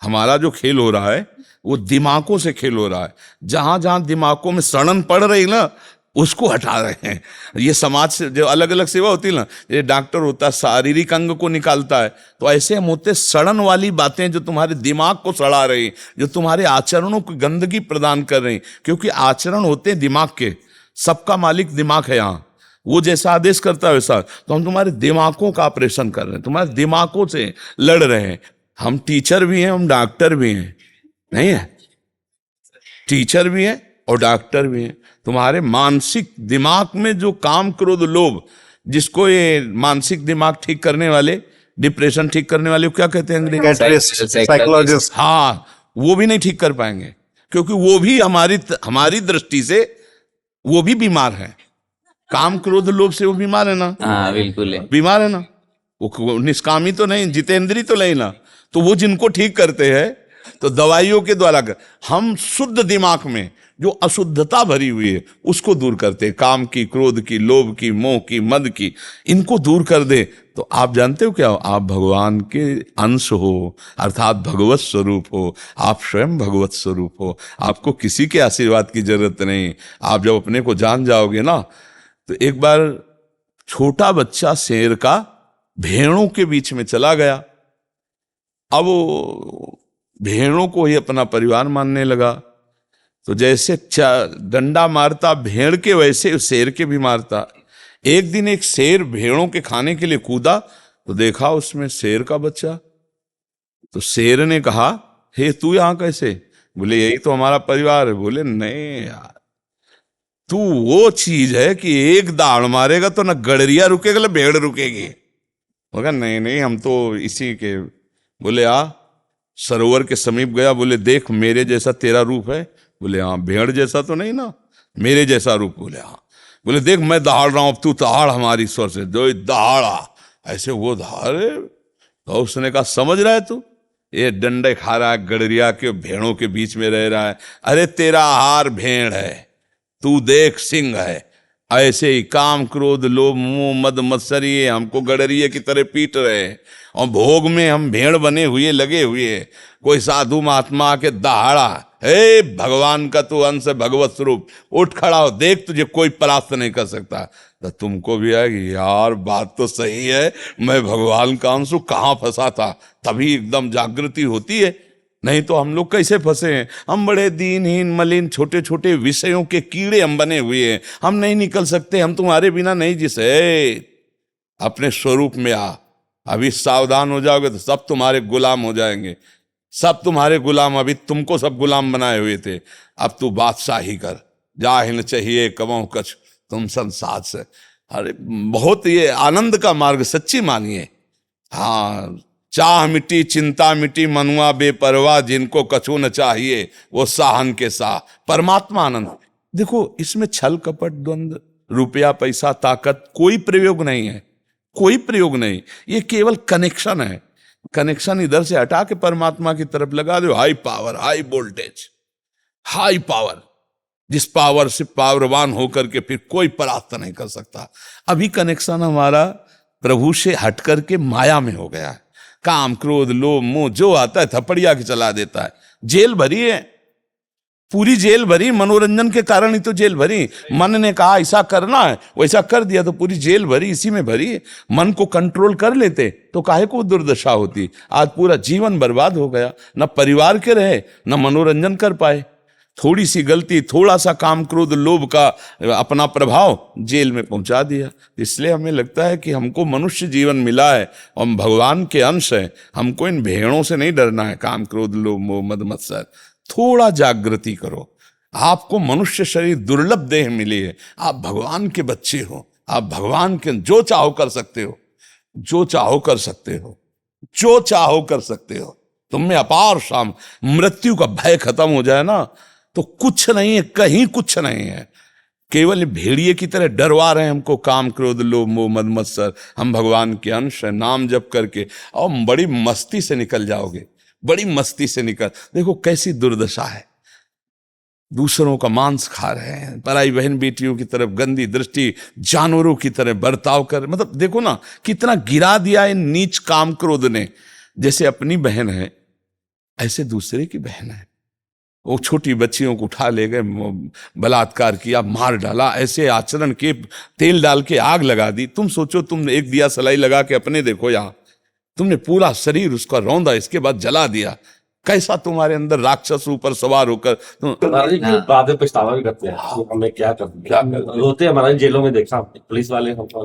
हमारा जो खेल हो रहा है वो दिमागों से खेल हो रहा है। जहां जहां दिमागों में सड़न पड़ रही ना, उसको हटा रहे हैं। ये समाज से जो अलग अलग सेवा होती है ना, ये डॉक्टर होता है शारीरिक अंग को निकालता है, तो ऐसे हम होते सड़न वाली बातें जो तुम्हारे दिमाग को सड़ा रही, जो तुम्हारे आचरणों को गंदगी प्रदान कर रही। क्योंकि आचरण होते हैं दिमाग के, सबका मालिक दिमाग है यहाँ, वो जैसा आदेश करता है वैसा। तो हम तुम्हारे दिमागों का ऑपरेशन कर रहे हैं, तुम्हारे दिमागों से लड़ रहे हैं। हम टीचर भी हैं, हम डॉक्टर भी हैं, नहीं है? टीचर भी हैं और डॉक्टर भी हैं। तुम्हारे मानसिक दिमाग में जो काम क्रोध लोभ, जिसको ये मानसिक दिमाग ठीक करने वाले, डिप्रेशन ठीक करने वाले क्या कहते हैं अंग्रेजी? साइकोलॉजिस्ट। हाँ, वो भी नहीं ठीक कर पाएंगे, क्योंकि वो भी हमारी दृष्टि से वो भी बीमार है। काम क्रोध लोभ से वो बीमार है ना? हाँ बिल्कुल है। बीमार है ना? वो निष्कामी तो नहीं, जितेंद्री तो नहीं ना। तो वो जिनको ठीक करते हैं तो दवाइयों के द्वारा हम शुद्ध दिमाग में जो अशुद्धता भरी हुई है उसको दूर करते हैं। काम की, क्रोध की, लोभ की, मोह की, मद की, इनको दूर कर दे तो आप जानते हो क्या हो? आप भगवान के अंश हो, अर्थात भगवत स्वरूप हो। आप स्वयं भगवत स्वरूप हो, आपको किसी के आशीर्वाद की जरूरत नहीं। आप जब अपने को जान जाओगे ना, तो एक बार छोटा बच्चा शेर का भेड़ों के बीच में चला गया। अब वो भेड़ों को ही अपना परिवार मानने लगा। तो जैसे डंडा मारता भेड़ के, वैसे शेर के भी मारता। एक दिन एक शेर भेड़ों के खाने के लिए कूदा तो देखा उसमें शेर का बच्चा। तो शेर ने कहा, हे तू यहां कैसे? बोले यही तो हमारा परिवार है। बोले नहीं यार, तू वो चीज है कि एक दाड़ मारेगा तो ना गड़रिया रुकेगा ना भेड़ रुकेगी। बोला नहीं नहीं, हम तो इसी के। बोले आ, सरोवर के समीप गया। बोले देख मेरे जैसा तेरा रूप है? बोले हाँ। भेड़ जैसा तो नहीं ना? मेरे जैसा रूप? बोले हाँ। बोले देख मैं दहाड़ रहा हूं, अब तू दहाड़ हमारी स्वर से। जो दहाड़ा ऐसे वो दहाड़े। तो उसने कहा समझ रहा है तू, ये डंडे खा रहा है गड़रिया के, भेड़ों के बीच में रह रहा है। अरे तेरा आहार भेड़ है, तू देख सिंह है। ऐसे ही काम क्रोध लोभ मोह मद मत्सरी हमको गड़रिए की तरह पीट रहे हैं, और भोग में हम भेड़ बने हुए लगे हुए। कोई साधु महात्मा के दहाड़ा, हे भगवान का तू अंश है, भगवत स्वरूप, उठ खड़ा हो, देख तुझे कोई परास्त नहीं कर सकता। तो तुमको भी आएगी यार, बात तो सही है, मैं भगवान का अंश हूं, कहाँ फंसा था। तभी एकदम जागृति होती है। नहीं तो हम लोग कैसे फंसे हैं? हम बड़े दीनहीन मलिन छोटे छोटे विषयों के कीड़े हम बने हुए हैं, हम नहीं निकल सकते, हम तुम्हारे बिना नहीं जिसे। अपने स्वरूप में आ, अभी सावधान हो जाओगे तो सब तुम्हारे गुलाम हो जाएंगे, सब तुम्हारे गुलाम। अभी तुमको सब गुलाम बनाए हुए थे, अब तू बादशाही कर। जाहिल चाहिए कमाओ कछ तुम संसार से। अरे बहुत ये आनंद का मार्ग, सच्ची मानिए। हाँ, चाह मिटी चिंता मिटी मनुआ बेपरवाह, जिनको कछु न चाहिए वो साहन के साह। परमात्मा आनंद। देखो इसमें छल कपट द्वंद्व रुपया पैसा ताकत कोई प्रयोग नहीं है, कोई प्रयोग नहीं। ये केवल कनेक्शन है। कनेक्शन इधर से हटा के परमात्मा की तरफ लगा दो। High power, high voltage, high power, जिस पावर से पावरवान होकर के फिर कोई परास्त नहीं कर सकता। अभी कनेक्शन हमारा प्रभु से हट करके माया में हो गया है। काम क्रोध लोभ मोह जो आता है थपड़िया के चला देता है। जेल भरी है, पूरी जेल भरी, मनोरंजन के कारण ही तो जेल भरी। मन ने कहा ऐसा करना है, वैसा कर दिया तो पूरी जेल भरी इसी में भरी है। मन को कंट्रोल कर लेते तो काहे को दुर्दशा होती। आज पूरा जीवन बर्बाद हो गया, न परिवार के रहे न मनोरंजन कर पाए। थोड़ी सी गलती, थोड़ा सा काम क्रोध लोभ का अपना प्रभाव जेल में पहुंचा दिया। इसलिए हमें लगता है कि हमको मनुष्य जीवन मिला है, हम भगवान के अंश हैं, हमको इन भेड़ों से नहीं डरना है, काम क्रोध लोभ मोह मद मत्सर। थोड़ा जागृति करो। आपको मनुष्य शरीर दुर्लभ देह मिली है, आप भगवान के बच्चे हो, आप भगवान के जो चाहो कर सकते हो, जो चाहो कर सकते हो, जो चाहो कर सकते हो। तुम में अपार शाम मृत्यु का भय खत्म हो जाए ना तो कुछ नहीं है, कहीं कुछ नहीं है। केवल भेड़िए की तरह डरवा रहे हैं हमको, काम क्रोध लोभ मोह मद मत्सर। हम भगवान के अंश हैं, नाम जप करके और बड़ी मस्ती से निकल जाओगे, बड़ी मस्ती से निकल। देखो कैसी दुर्दशा है, दूसरों का मांस खा रहे हैं, पराई बहन बेटियों की तरफ गंदी दृष्टि, जानवरों की तरह बर्ताव कर। मतलब देखो ना कितना गिरा दिया इन नीच काम क्रोध ने। जैसे अपनी बहन है ऐसे दूसरे की बहन है। वो छोटी बच्चियों को उठा ले गए, बलात्कार किया, मार डाला, ऐसे आचरण के तेल डाल के आग लगा दी। तुम सोचो, तुम एक दिया सलाई लगा के अपने देखो, यहाँ तुमने पूरा शरीर उसका रौंदा, इसके बाद जला दिया। कैसा तुम्हारे अंदर राक्षस ऊपर सवार होकर महाराज जी बाद में पछतावा भी करते हैं, हमें क्या कर रोते हैं महाराज। जेलों में देखा पुलिस वाले हमको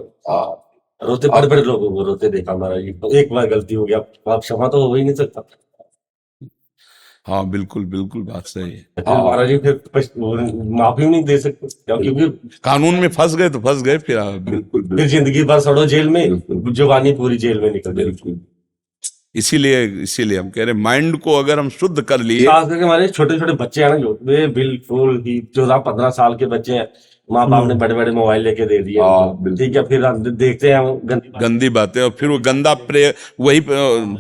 रोते, बड़े बड़े लोगों को रोते देखा महाराज जी। तो एक बार गलती हो गया, आप क्षमा तो हो ही नहीं सकता। हाँ बिल्कुल बिल्कुल बात सही है। फिर महाराज जी फिर माफी नहीं दे सकते, क्योंकि कानून में फंस गए तो फंस गए। फिर बिल्कुल फिर जिंदगी भर सड़ो जेल में, जवानी पूरी जेल में निकल गई। बिल्कुल। इसीलिए हम कह रहे माइंड को अगर हम शुद्ध कर लिए। खास करके हमारे छोटे छोटे बच्चे हैं ना, जो वे बिल्कुल ही 14-15 साल के बच्चे हैं, माँ बाप ने बड़े बड़े मोबाइल लेके दे दिए। ठीक है, फिर देखते हैं गंदी बातें, और फिर वो गंदा वही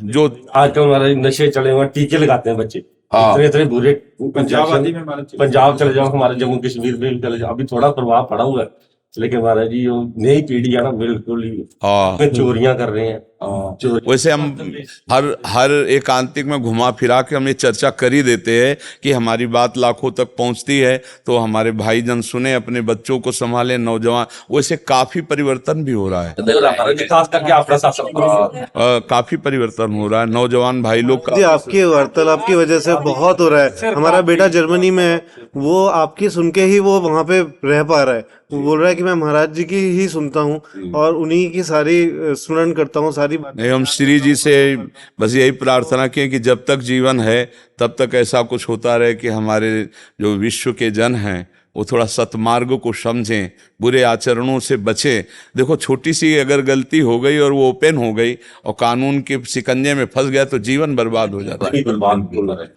जो आजकल हमारे नशे चले हुए, टीके लगाते हैं बच्चे इतने इतने बुरे। पंजाब चले जाओ, हमारे जम्मू कश्मीर में चले जाओ, अभी थोड़ा प्रभाव पड़ा हुआ है, लेकिन महाराज जी नई पीढ़ी है ना बिल्कुल ही चोरियां कर रहे हैं। वैसे हम हर एकांतिक में घुमा फिरा के हम ये चर्चा कर ही देते हैं कि हमारी बात लाखों तक पहुंचती है तो हमारे भाईजन सुने, अपने बच्चों को संभाले, नौजवान। वैसे काफी परिवर्तन भी हो रहा है, खास करके आपका शासन काफी परिवर्तन हो रहा है। नौजवान भाई लोग जी आपकी वार्तालाप की वजह से बहुत हो रहा है। हमारा बेटा जर्मनी में है, वो आपकी सुन के ही वो वहाँ पे रह पा रहा है। वो बोल रहा है कि मैं महाराज जी की ही सुनता हूँ और उन्हीं की सारी स्मरण करता हूँ, सारी बात। नहीं, हम श्री जी से बस यही प्रार्थना किए कि जब तक जीवन है तब तक ऐसा कुछ होता रहे कि हमारे जो विश्व के जन हैं वो थोड़ा सतमार्ग को समझें, बुरे आचरणों से बचें। देखो, छोटी सी अगर गलती हो गई और वो ओपन हो गई और कानून के शिकंजे में फंस गया तो जीवन बर्बाद हो जाता है।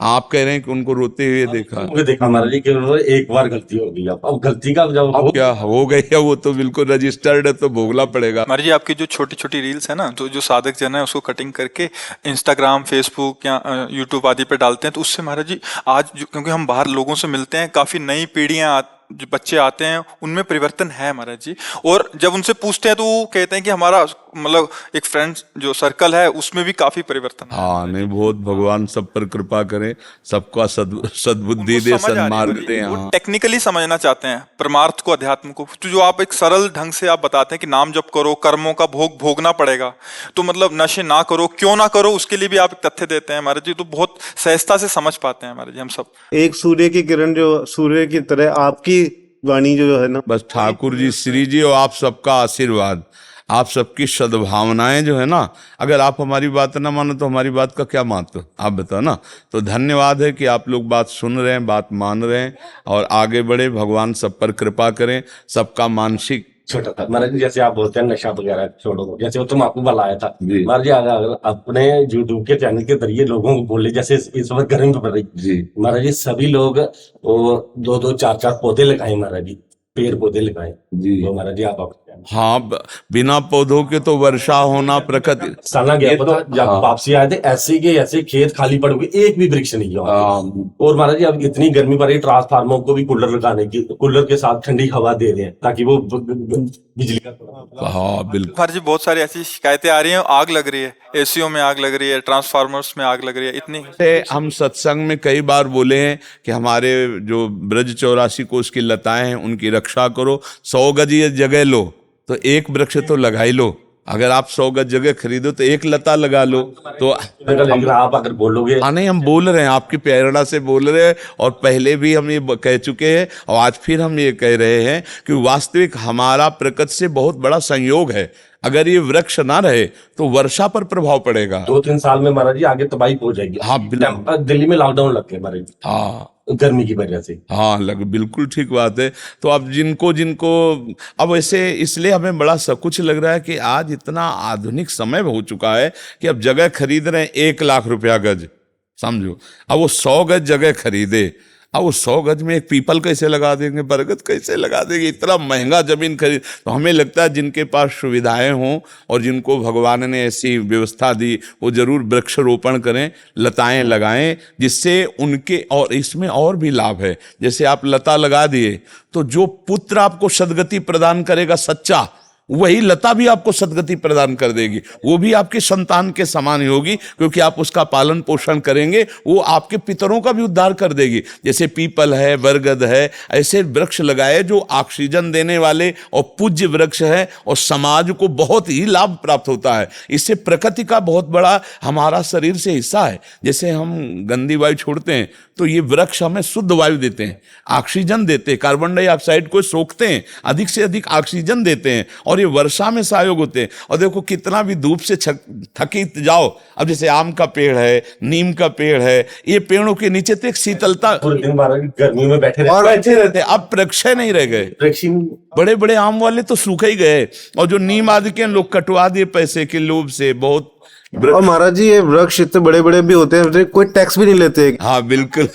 आप कह रहे हैं कि उनको रोते हुए देखा महाराज जी कि उन्होंने एक बार गलती हो गई, अब गलती का जब अब क्या हो गई है वो तो बिल्कुल रजिस्टर्ड है, तो भोगना पड़ेगा। महाराज जी, आपकी जो छोटी छोटी रील्स है ना, तो जो साधक जन है उसको कटिंग करके इंस्टाग्राम, फेसबुक या यूट्यूब आदि पे डालते हैं, तो उससे महाराज जी आज क्योंकि हम बाहर लोगों से मिलते हैं, काफी नई पीढ़ियां जो बच्चे आते हैं उनमें परिवर्तन है महाराज जी। और जब उनसे पूछते हैं तो वो कहते हैं कि हमारा मतलब एक फ्रेंड्स जो सर्कल है उसमें भी काफी परिवर्तन है। हाँ, नहीं, बहुत भगवान सब पर कृपा करें, सबका सद्बुद्धि दे, सन्मार्ग दे। वो टेक्निकली समझना चाहते हैं परमार्थ को, अध्यात्म को। तो जो आप एक सरल ढंग से आप बताते हैं कि नाम जप करो, कर्मों का भोग भोगना पड़ेगा, तो मतलब नशे ना करो, क्यों ना करो, उसके लिए भी आप एक तथ्य देते हैं महाराज जी। तो बहुत सहजता से समझ पाते हैं महाराज जी हम सब। एक सूर्य की किरण जो सूर्य की तरह आपकी वाणी जो है ना, बस ठाकुर जी, श्री जी और आप सबका आशीर्वाद, आप सबकी सद्भावनाएं जो है ना, अगर आप हमारी बात ना मानो तो हमारी बात का क्या महत्व, आप बताओ ना। तो धन्यवाद है कि आप लोग बात सुन रहे हैं, बात मान रहे हैं और आगे बढ़े। भगवान सब पर कृपा करें, सबका मानसिक छोटा था महाराज जी। जैसे आप बोलते हैं नशा वगैरह छोड़ो, जैसे वो तुम आपको बुलाया था महाराज जी, अगर अपने यूट्यूब के चैनल के जरिए लोगों को बोले, जैसे इस वक्त गर्मी पड़ रही जी महाराज जी, सभी लोग वो 2-2, 4-4 पौधे लगाए महाराज जी, पेड़ पौधे लगाए जी महाराज जी। आप हाँ, बिना पौधों के तो वर्षा होना प्रकृति साला गया पता, जब वापसी आए थे ऐसे के ऐसे खेत खाली पड़ गए, एक भी वृक्ष नहीं है। और महाराज जी अब इतनी गर्मी पड़ रही, ट्रांसफार्मर को भी कूलर लगाने की, कूलर के साथ ठंडी हवा दे रहे हैं ताकि वो बिजली का। हाँ बिल्कुल महाराज जी, बहुत सारी ऐसी शिकायतें आ रही हैं, आग लग रही है, एसीओ में आग लग रही है, ट्रांसफार्मर्स में आग लग रही है, इतनी। हम सत्संग में कई बार बोले हैं कि हमारे जो ब्रज 84 कोष की लताएं हैं उनकी रक्षा करो। 100 गज ये जगह लो तो एक वृक्ष तो लगा ही लो। अगर आप 100 गज जगह खरीदो तो एक लता लगा लो। तो आप अगर बोलोगे, हाँ, नहीं, हम बोल रहे हैं, आपकी प्रेरणा से बोल रहे हैं और पहले भी हम ये कह चुके हैं और आज फिर हम ये कह रहे हैं कि वास्तविक हमारा प्रकृति से बहुत बड़ा संयोग है। अगर ये वृक्ष ना रहे तो वर्षा पर प्रभाव पड़ेगा। 2-3 साल में महाराज जी आगे तबाही हो जाएगी। हाँ बिल्कुल, दिल्ली में लॉकडाउन लग गया महाराज जी, हाँ, गर्मी की वजह से। हाँ बिल्कुल ठीक बात है। तो अब जिनको अब ऐसे इसलिए हमें बड़ा कुछ लग रहा है कि आज इतना आधुनिक समय हो चुका है कि अब जगह खरीद रहे हैं 1 लाख रुपया गज, समझो। अब वो 100 गज जगह खरीदे, अब वो 100 गज में एक पीपल कैसे लगा देंगे, बरगद कैसे लगा देंगे, इतना महंगा जमीन खरीद। तो हमें लगता है जिनके पास सुविधाएं हों और जिनको भगवान ने ऐसी व्यवस्था दी वो जरूर वृक्षारोपण करें, लताएं लगाएं, जिससे उनके, और इसमें और भी लाभ है। जैसे आप लता लगा दिए तो जो पुत्र आपको सद्गति प्रदान करेगा सच्चा, वही लता भी आपको सद्गति प्रदान कर देगी। वो भी आपके संतान के समान ही होगी क्योंकि आप उसका पालन पोषण करेंगे, वो आपके पितरों का भी उद्धार कर देगी। जैसे पीपल है, बरगद है, ऐसे वृक्ष लगाए जो ऑक्सीजन देने वाले और पूज्य वृक्ष है और समाज को बहुत ही लाभ प्राप्त होता है। इससे प्रकृति का बहुत बड़ा हमारा शरीर से हिस्सा है। जैसे हम गंदी वायु छोड़ते हैं तो ये वृक्ष हमें शुद्ध वायु देते हैं, ऑक्सीजन देते हैं, कार्बन डाइऑक्साइड को सोखते हैं, अधिक से अधिक ऑक्सीजन देते हैं और ये वर्षा में सहयोग होते हैं। और देखो कितना भी धूप से थकी जाओ, अब जैसे आम का पेड़ है, नीम का पेड़ है, ये पेड़ों के नीचे तो एक शीतलता, पूरे दिन गर्मी में बैठे रहते। अब वृक्ष नहीं रह गए, बड़े बड़े आम वाले तो सूखे ही गए और जो नीम आदि के लोग कटवा दिए पैसे के लोभ से। बहुत और महाराज जी ये वृक्ष इतने बड़े बड़े भी होते हैं, कोई टैक्स भी नहीं लेते। हाँ बिल्कुल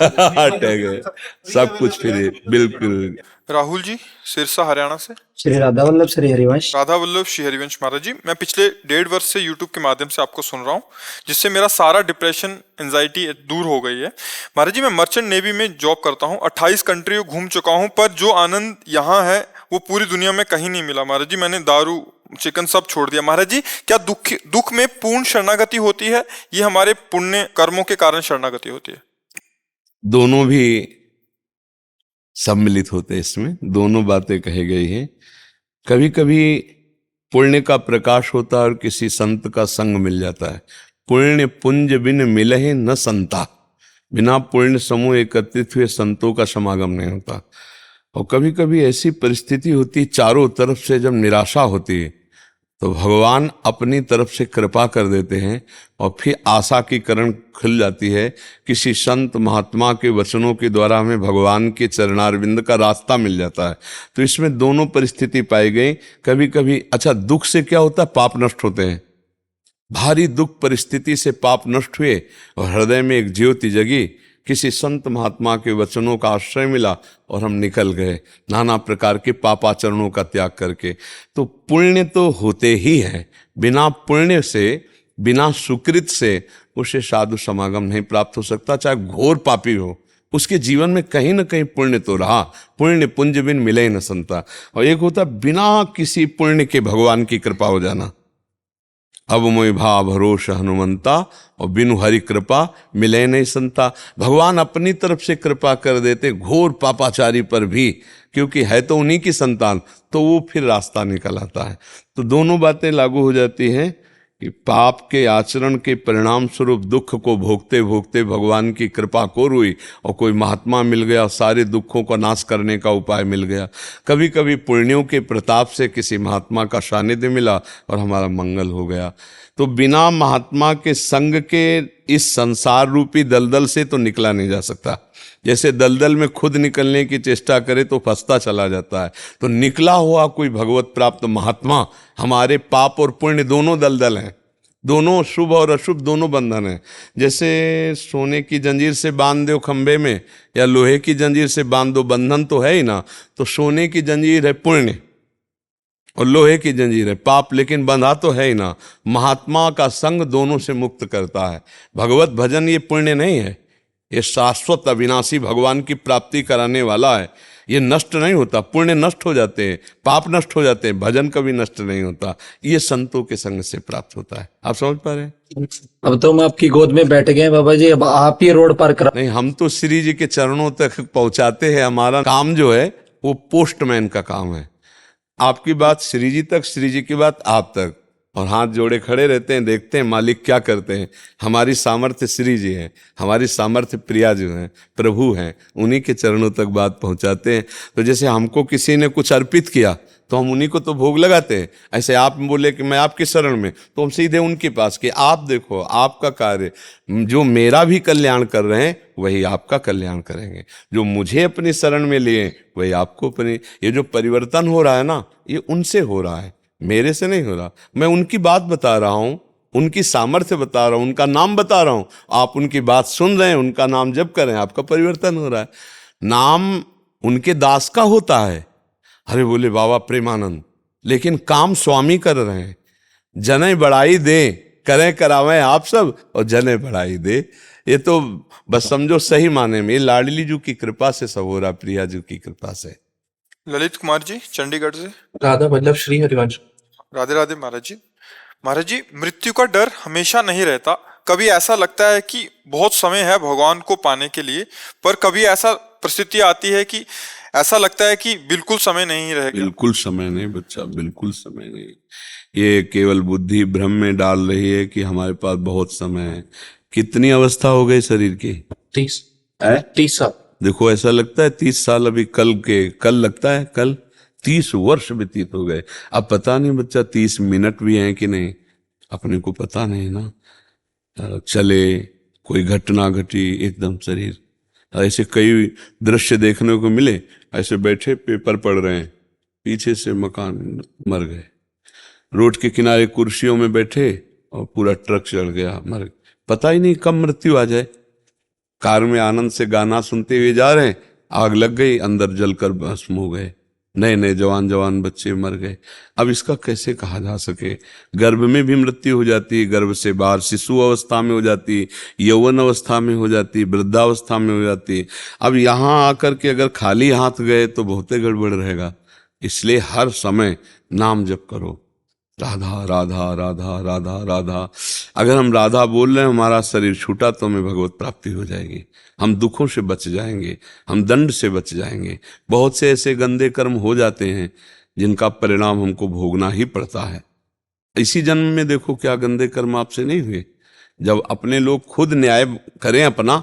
सब कुछ फ्री, बिल्कुल। राहुल जी सिरसा हरियाणा से। श्री राधा वल्लभ श्री हरिवंश। राधा वल्लभ श्री हरिवंश महाराज जी, मैं पिछले 1.5 वर्ष से यूट्यूब के माध्यम से आपको सुन रहा हूँ, जिससे मेरा सारा डिप्रेशन, एंजाइटी दूर हो गई है। महाराज जी, मैं मर्चेंट नेवी में जॉब करता हूँ, 28 कंट्री घूम चुका हूँ, पर जो आनंद यहाँ है वो पूरी दुनिया में कहीं नहीं मिला महाराज जी। मैंने दारू चिकन सब छोड़ दिया महाराज जी। क्या दुख में पूर्ण शरणागति होती है, ये हमारे पुण्य कर्मों के कारण शरणागति होती है? दोनों भी सम्मिलित होते हैं इसमें, दोनों बातें कही गई हैं। कभी कभी पुण्य का प्रकाश होता है और किसी संत का संग मिल जाता है। पुण्य पुंज बिन मिलहि न संता, बिना पुण्य समूह एकत्रित हुए संतों का समागम नहीं होता। और कभी कभी ऐसी परिस्थिति होती, चारों तरफ से जब निराशा होती है तो भगवान अपनी तरफ से कृपा कर देते हैं और फिर आशा की किरण खिल जाती है। किसी संत महात्मा के वचनों के द्वारा हमें भगवान के चरणारविंद का रास्ता मिल जाता है। तो इसमें दोनों परिस्थिति पाई गई। कभी कभी अच्छा दुख से क्या होता है, पाप नष्ट होते हैं। भारी दुख परिस्थिति से पाप नष्ट हुए और हृदय में एक ज्योति जगी, किसी संत महात्मा के वचनों का आश्रय मिला और हम निकल गए नाना प्रकार के पापाचरणों का त्याग करके। तो पुण्य तो होते ही है, बिना पुण्य से, बिना सुकृत से उसे साधु समागम नहीं प्राप्त हो सकता। चाहे घोर पापी हो, उसके जीवन में कहीं ना कहीं पुण्य तो रहा। पुण्य पुंज बिन मिले न संता। और एक होता बिना किसी पुण्य के भगवान की कृपा हो जाना। अब मोहि भाव भरोस हनुमंता, और बिनु हरि कृपा मिले नहीं संता। भगवान अपनी तरफ से कृपा कर देते घोर पापाचारी पर भी, क्योंकि है तो उन्हीं की संतान, तो वो फिर रास्ता निकल आता है। तो दोनों बातें लागू हो जाती हैं कि पाप के आचरण के परिणाम स्वरूप दुख को भोगते भोगते भगवान की कृपा को हुई और कोई महात्मा मिल गया, सारे दुखों का नाश करने का उपाय मिल गया। कभी कभी पुण्यों के प्रताप से किसी महात्मा का सानिध्य मिला और हमारा मंगल हो गया। तो बिना महात्मा के संग के इस संसार रूपी दलदल से तो निकला नहीं जा सकता। जैसे दलदल में खुद निकलने की चेष्टा करे तो फंसता चला जाता है। तो निकला हुआ कोई भगवत प्राप्त महात्मा, हमारे पाप और पुण्य दोनों दलदल हैं, दोनों शुभ और अशुभ दोनों बंधन हैं। जैसे सोने की जंजीर से बांध दो खंबे में या लोहे की जंजीर से बांध दो, बंधन तो है ही ना। तो सोने की जंजीर है पुण्य और लोहे की जंजीर है पाप, लेकिन बंधा तो है ही ना। महात्मा का संग दोनों से मुक्त करता है। भगवत भजन ये पुण्य नहीं है, ये शाश्वत अविनाशी भगवान की प्राप्ति कराने वाला है। ये नष्ट नहीं होता। पुण्य नष्ट हो जाते हैं, पाप नष्ट हो जाते हैं, भजन कभी नष्ट नहीं होता। ये संतों के संग से प्राप्त होता है। आप समझ पा रहे हैं? अब तो हम आपकी गोद में बैठ गए बाबा जी, अब आप ही रोड पार करा। नहीं, हम तो श्री जी के चरणों तक पहुंचाते हैं। हमारा काम जो है वो पोस्टमैन का काम है। आपकी बात श्री जी तक, श्री जी की बात आप तक, और हाथ जोड़े खड़े रहते हैं, देखते हैं मालिक क्या करते हैं। हमारी सामर्थ्य श्री जी है, हमारी सामर्थ्य प्रिया जो है, प्रभु हैं, उन्हीं के चरणों तक बात पहुंचाते हैं। तो जैसे हमको किसी ने कुछ अर्पित किया तो हम उन्हीं को तो भोग लगाते हैं। ऐसे आप बोले कि मैं आपकी शरण में, तो हम सीधे उनके पास कि आप देखो आपका कार्य, जो मेरा भी कल्याण कर रहे हैं वही आपका कल्याण करेंगे। जो मुझे अपनी शरण में लिए वही आपको अपनी। ये जो परिवर्तन हो रहा है ना, ये उनसे हो रहा है, मेरे से नहीं हो रहा। मैं उनकी बात बता रहा हूँ, उनकी सामर्थ्य बता रहा हूँ, उनका नाम बता रहा हूँ। आप उनकी बात सुन रहे हैं, उनका नाम जप कर रहे हैं, आपका परिवर्तन हो रहा है। नाम उनके दास का होता है। अरे बोले बाबा प्रेमानंद, लेकिन काम स्वामी कर रहे हैं। जने बढ़ाई दे, करें करावें आप सब, और जने बढ़ाई दे। ये तो बस समझो सही माने में लाडली जी की कृपा से सब हो रहा, प्रिया जी की कृपा से। ललित कुमार जी चंडीगढ़ से। राधा वल्लभ श्री हरिवंश। राधे राधे महाराज जी। महाराज जी, मृत्यु का डर हमेशा नहीं रहता। कभी ऐसा लगता है कि बहुत समय है भगवान को पाने के लिए, पर कभी ऐसा परिस्थिति आती है कि ऐसा लगता है कि बिल्कुल समय नहीं रहेगा। बिल्कुल समय नहीं बच्चा, बिल्कुल समय नहीं। ये केवल बुद्धि भ्रम में डाल रही है कि हमारे पास बहुत समय है। कितनी अवस्था हो गई शरीर की? 30 साल। देखो ऐसा लगता है 30 साल अभी कल लगता है, कल 30 वर्ष व्यतीत हो गए। अब पता नहीं बच्चा 30 मिनट भी हैं कि नहीं, अपने को पता नहीं ना। चले कोई घटना घटी, एकदम शरीर ऐसे कई दृश्य देखने को मिले। ऐसे बैठे पेपर पढ़ रहे हैं, पीछे से मकान, मर गए। रोड के किनारे कुर्सियों में बैठे और पूरा ट्रक चढ़ गया, मर गए। पता ही नहीं कब मृत्यु आ जाए। कार में आनंद से गाना सुनते हुए जा रहे हैं, आग लग गई, अंदर जलकर भस्म हो गए। नए नए जवान बच्चे मर गए। अब इसका कैसे कहा जा सके? गर्भ में भी मृत्यु हो जाती है, गर्भ से बाहर शिशु अवस्था में हो जाती, यौवन अवस्था में हो जाती, वृद्धावस्था में हो जाती। अब यहाँ आकर के अगर खाली हाथ गए तो बहुत गड़बड़ रहेगा। इसलिए हर समय नाम जप करो, राधा राधा राधा राधा राधा। अगर हम राधा बोल रहे हैं, हमारा शरीर छूटा तो हमें भगवत प्राप्ति हो जाएगी, हम दुखों से बच जाएंगे, हम दंड से बच जाएंगे। बहुत से ऐसे गंदे कर्म हो जाते हैं जिनका परिणाम हमको भोगना ही पड़ता है। इसी जन्म में देखो क्या गंदे कर्म आपसे नहीं हुए। जब अपने लोग खुद न्याय करें अपना,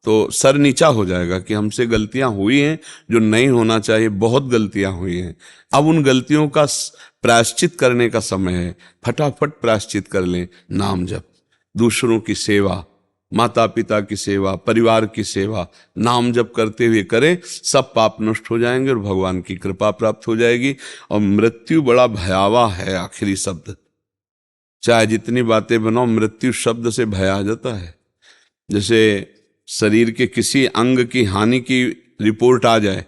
तो सर नीचा हो जाएगा कि हमसे गलतियां हुई हैं जो नहीं होना चाहिए, बहुत गलतियां हुई हैं। अब उन गलतियों का प्रायश्चित करने का समय है, फटाफट प्रायश्चित कर लें। नाम जप, दूसरों की सेवा, माता पिता की सेवा, परिवार की सेवा नाम जप करते हुए करें, सब पाप नष्ट हो जाएंगे और भगवान की कृपा प्राप्त हो जाएगी। और मृत्यु बड़ा भयावह है, आखिरी शब्द। चाहे जितनी बातें बनाओ, मृत्यु शब्द से भय आ जाता है। जैसे शरीर के किसी अंग की हानि की रिपोर्ट आ जाए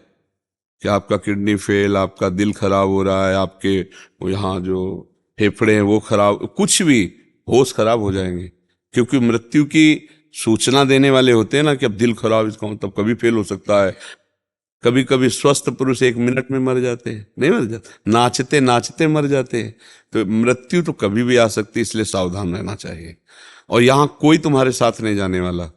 कि आपका किडनी फेल, आपका दिल खराब हो रहा है, आपके यहाँ जो फेफड़े हैं वो खराब, कुछ भी, होश खराब हो जाएंगे। क्योंकि मृत्यु की सूचना देने वाले होते हैं ना कि अब दिल खराब, इसका मतलब कभी फेल हो सकता है। कभी कभी स्वस्थ पुरुष 1 मिनट में मर जाते हैं, नहीं मर जाते, नाचते नाचते मर जाते हैं। तो मृत्यु तो कभी भी आ सकती है, इसलिए सावधान रहना चाहिए। और यहाँ कोई तुम्हारे साथ नहीं जाने वाला।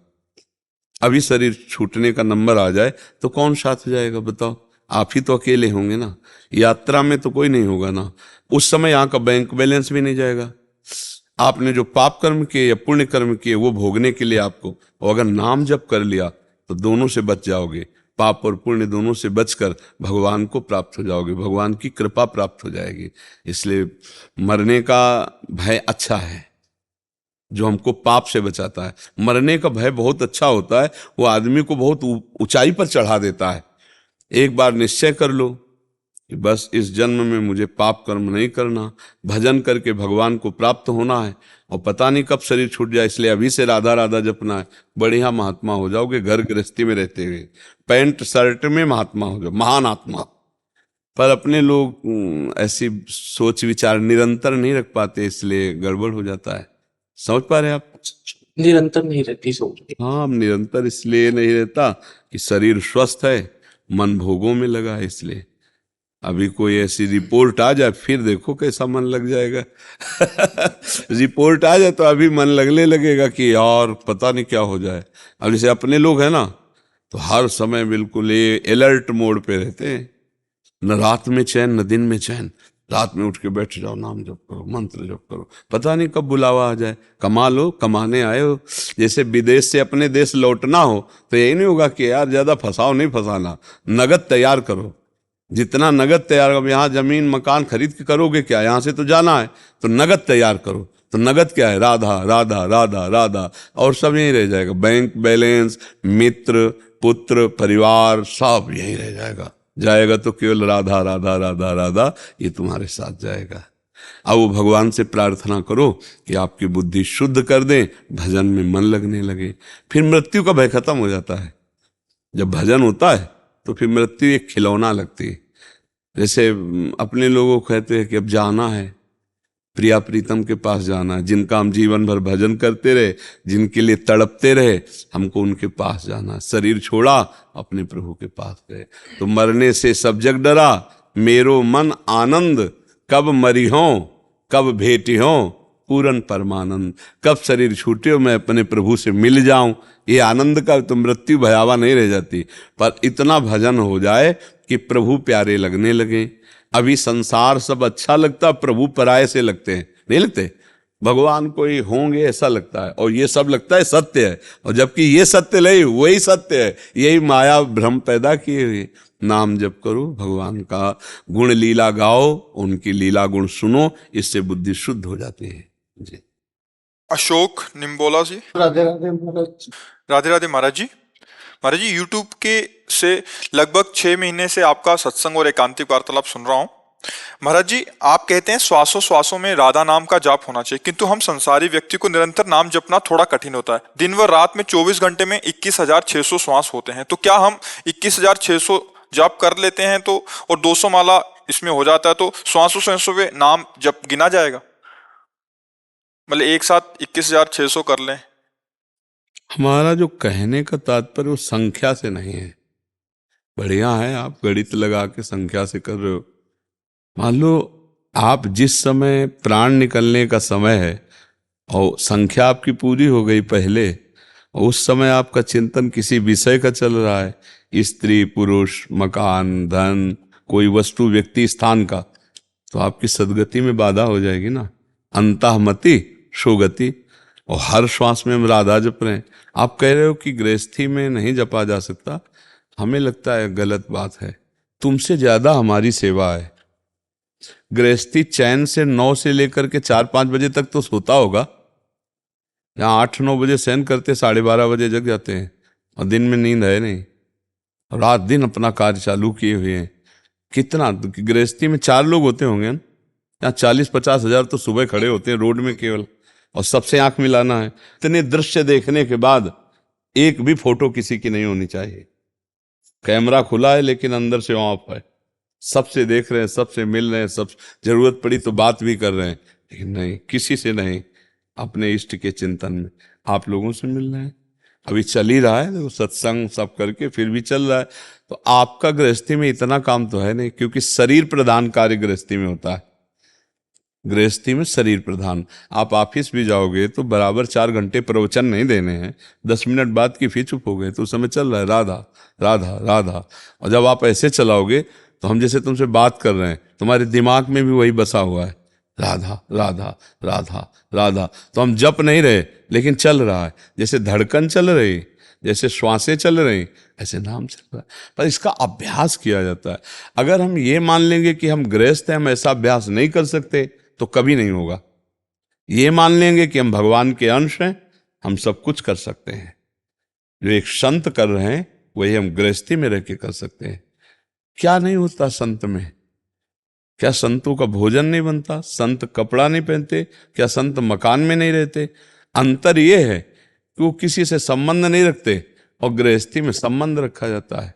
अभी शरीर छूटने का नंबर आ जाए तो कौन साथ जाएगा बताओ? आप ही तो अकेले होंगे ना। यात्रा में तो कोई नहीं होगा ना। उस समय यहाँ का बैंक बैलेंस भी नहीं जाएगा। आपने जो पाप कर्म किए या पुण्य कर्म किए वो भोगने के लिए आपको, और अगर नाम जप कर लिया तो दोनों से बच जाओगे। पाप और पुण्य दोनों से बचकर भगवान को प्राप्त हो जाओगे, भगवान की कृपा प्राप्त हो जाएगी। इसलिए मरने का भय अच्छा है, जो हमको पाप से बचाता है। मरने का भय बहुत अच्छा होता है, वो आदमी को बहुत ऊंचाई पर चढ़ा देता है। एक बार निश्चय कर लो कि बस इस जन्म में मुझे पाप कर्म नहीं करना, भजन करके भगवान को प्राप्त होना है, और पता नहीं कब शरीर छूट जाए। इसलिए अभी से राधा राधा जपना है, बढ़िया महात्मा हो जाओगे। घर गृहस्थी में रहते हुए पैंट शर्ट में महात्मा हो जाओ, महान आत्मा। पर अपने लोग ऐसी सोच विचार निरंतर नहीं रख पाते, इसलिए गड़बड़ हो जाता है। समझ पा रहे आप? निरंतर नहीं रहती सोच। हाँ, निरंतर इसलिए नहीं रहता कि शरीर स्वस्थ है, मन भोगों में लगा है। इसलिए अभी कोई ऐसी रिपोर्ट आ जाए, फिर देखो कैसा मन लग जाएगा। रिपोर्ट आ जाए तो अभी मन लगने लगेगा कि यार पता नहीं क्या हो जाए। अब जैसे अपने लोग हैं ना, तो हर समय बिल्कुल ये अलर्ट मोड पे रहते हैं, न रात में चैन न दिन में चैन। रात में उठ के बैठ जाओ, नाम जप करो, मंत्र जप करो, पता नहीं कब बुलावा आ जाए। कमा लो, कमाने आए हो। जैसे विदेश से अपने देश लौटना हो तो यही नहीं होगा कि यार ज्यादा फंसाओ, नहीं फंसाना, नगद तैयार करो। जितना नगद तैयार, अब यहाँ जमीन मकान खरीद के करोगे क्या, यहाँ से तो जाना है, तो नगद तैयार करो। तो नगद क्या है? राधा राधा राधा राधा, और सब यहीं रह जाएगा। बैंक बैलेंस, मित्र, पुत्र, परिवार, सब यहीं रह जाएगा। जाएगा तो केवल राधा राधा राधा राधा, ये तुम्हारे साथ जाएगा। अब वो भगवान से प्रार्थना करो कि आपकी बुद्धि शुद्ध कर दें, भजन में मन लगने लगे, फिर मृत्यु का भय खत्म हो जाता है। जब भजन होता है तो फिर मृत्यु एक खिलौना लगती है। जैसे अपने लोगों को कहते हैं कि अब जाना है, प्रिया प्रीतम के पास जाना है, जिनका हम जीवन भर भजन करते रहे, जिनके लिए तड़पते रहे, हमको उनके पास जाना। शरीर छोड़ा, अपने प्रभु के पास गए। तो मरने से सब जग डरा, मेरो मन आनंद, कब मरी हो कब भेटी हो पूरन परमानंद। कब शरीर छूटे हो मैं अपने प्रभु से मिल जाऊं, ये आनंद का तो मृत्यु भयावह नहीं रह जाती। पर इतना भजन हो जाए कि प्रभु प्यारे लगने लगे। अभी संसार सब अच्छा लगता, प्रभु पराये से लगते हैं, नहीं लगते? भगवान कोई होंगे ऐसा लगता है, और ये सब लगता है सत्य है, और जबकि ये सत्य नहीं, वही सत्य है। यही माया भ्रम पैदा किए हुए। नाम जप करो, भगवान का गुण लीला गाओ, उनकी लीला गुण सुनो, इससे बुद्धि शुद्ध हो जाती है। जी। अशोक निम्बोला जी। राधे राधे महाराज। राधे राधे महाराज जी। महाराज जी, यूट्यूब के से लगभग 6 महीने से आपका सत्संग और एकांतिक वार्तालाप सुन रहा हूँ। महाराज जी, आप कहते हैं श्वासों श्वासों में राधा नाम का जाप होना चाहिए, किंतु हम संसारी व्यक्ति को निरंतर नाम जपना थोड़ा कठिन होता है। दिन व रात में 24 घंटे में 21,600 श्वास होते हैं, तो क्या हम 21,600 जाप कर लेते हैं तो, और 200 माला इसमें हो जाता है, तो श्वासों श्वासों में नाम जप गिना जाएगा? मतलब एक साथ 21,600 कर लें? हमारा जो कहने का तात्पर्य वो संख्या से नहीं है। बढ़िया है, आप गणित लगा के संख्या से कर रहे हो, मान लो आप जिस समय प्राण निकलने का समय है और संख्या आपकी पूरी हो गई पहले, और उस समय आपका चिंतन किसी विषय का चल रहा है, स्त्री पुरुष, मकान, धन, कोई वस्तु, व्यक्ति, स्थान का, तो आपकी सदगति में बाधा हो जाएगी ना। अंतःमति सुगति। और हर श्वास में हम राधा जप रहे हैं। आप कह रहे हो कि गृहस्थी में नहीं जपा जा सकता, हमें लगता है गलत बात है। तुमसे ज्यादा हमारी सेवा है। गृहस्थी चैन से 9 से लेकर के 4-5 बजे तक तो सोता होगा, यहाँ 8-9 बजे शयन करते, 12:30 बजे जग जाते हैं, और दिन में नींद है नहीं, रात दिन अपना कार्य चालू किए हुए हैं। कितना गृहस्थी में 4 लोग होते होंगे ना, यहाँ 40-50 हजार तो सुबह खड़े होते हैं रोड में केवल, और सबसे आंख मिलाना है। इतने दृश्य देखने के बाद एक भी फोटो किसी की नहीं होनी चाहिए। कैमरा खुला है लेकिन अंदर से ऑफ है, सबसे देख रहे हैं, सबसे मिल रहे हैं, सब जरूरत पड़ी तो बात भी कर रहे हैं, लेकिन नहीं, किसी से नहीं, अपने इष्ट के चिंतन में आप लोगों से मिल रहे हैं। अभी चल ही रहा है, देखो सत्संग सब करके फिर भी चल रहा है। तो आपका गृहस्थी में इतना काम तो है नहीं, क्योंकि शरीर प्रधान कार्य गृहस्थी में होता है। गृहस्थी में शरीर प्रधान। आप ऑफिस भी जाओगे तो बराबर 4 घंटे प्रवचन नहीं देने हैं, 10 मिनट बाद की फिर चुप हो गए, तो उस समय चल रहा है राधा राधा राधा। और जब आप ऐसे चलाओगे तो हम जैसे तुमसे बात कर रहे हैं, तुम्हारे दिमाग में भी वही बसा हुआ है, राधा राधा राधा राधा। तो हम जप नहीं रहे लेकिन चल रहा है, जैसे धड़कन चल रही, जैसे श्वासें चल रही, ऐसे नाम चल रहा है। पर इसका अभ्यास किया जाता है। अगर हम ये मान लेंगे कि हम गृहस्थ हैं, हम ऐसा अभ्यास नहीं कर सकते, तो कभी नहीं होगा। ये मान लेंगे कि हम भगवान के अंश हैं, हम सब कुछ कर सकते हैं। जो एक संत कर रहे हैं वही हम गृहस्थी में रह के कर सकते हैं। क्या नहीं होता संत में? क्या संतों का भोजन नहीं बनता? संत कपड़ा नहीं पहनते? क्या संत मकान में नहीं रहते? अंतर यह है कि वो किसी से संबंध नहीं रखते, और गृहस्थी में संबंध रखा जाता है,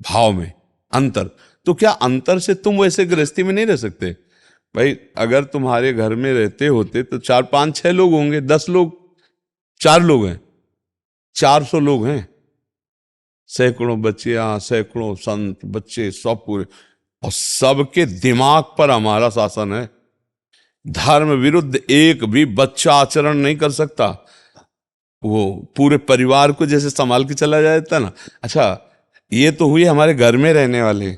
भाव में अंतर। तो क्या अंतर से तुम वैसे गृहस्थी में नहीं रह सकते? भाई अगर तुम्हारे घर में रहते होते तो 4-5-6 लोग होंगे, 10 लोग, 4 लोग हैं, 400 लोग हैं, सैकड़ों बच्चियां, सैकड़ों संत, बच्चे, सब पूरे, और सबके दिमाग पर हमारा शासन है। धर्म विरुद्ध एक भी बच्चा आचरण नहीं कर सकता। वो पूरे परिवार को जैसे संभाल के चला जाता ना। अच्छा, ये तो हुई हमारे घर में रहने वाले,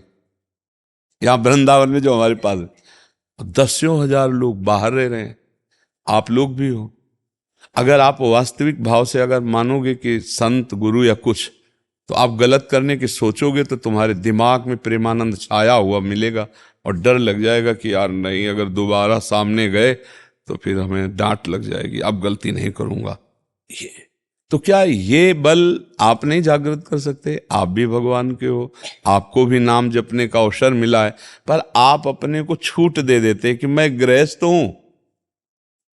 यहाँ वृंदावन में जो हमारे पास 10 हजार लोग बाहर रह रहे हैं, आप लोग भी हो। अगर आप वास्तविक भाव से अगर मानोगे कि संत गुरु या कुछ, तो आप गलत करने की सोचोगे तो तुम्हारे दिमाग में प्रेमानंद छाया हुआ मिलेगा, और डर लग जाएगा कि यार नहीं, अगर दोबारा सामने गए तो फिर हमें डांट लग जाएगी, अब गलती नहीं करूंगा। ये तो क्या ये बल आप नहीं जागृत कर सकते? आप भी भगवान के हो, आपको भी नाम जपने का अवसर मिला है, पर आप अपने को छूट दे देते कि मैं गृहस्थ हूं।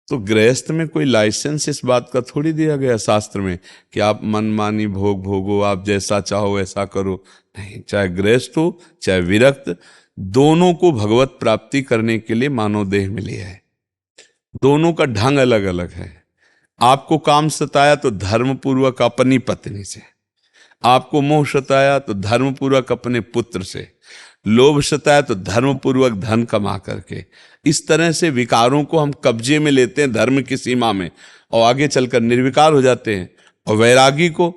तो गृहस्थ में कोई लाइसेंस इस बात का थोड़ी दिया गया शास्त्र में कि आप मनमानी भोग भोगो, आप जैसा चाहो ऐसा करो। नहीं, चाहे गृहस्थ हो चाहे विरक्त, दोनों को भगवत प्राप्ति करने के लिए मानव देह मिली है। दोनों का ढंग अलग अलग है। आपको काम सताया तो धर्मपूर्वक अपनी पत्नी से, आपको मोह सताया तो धर्मपूर्वक अपने पुत्र से, लोभ सताया तो धर्मपूर्वक धन कमा करके। इस तरह से विकारों को हम कब्जे में लेते हैं धर्म की सीमा में, और आगे चलकर निर्विकार हो जाते हैं। और वैरागी को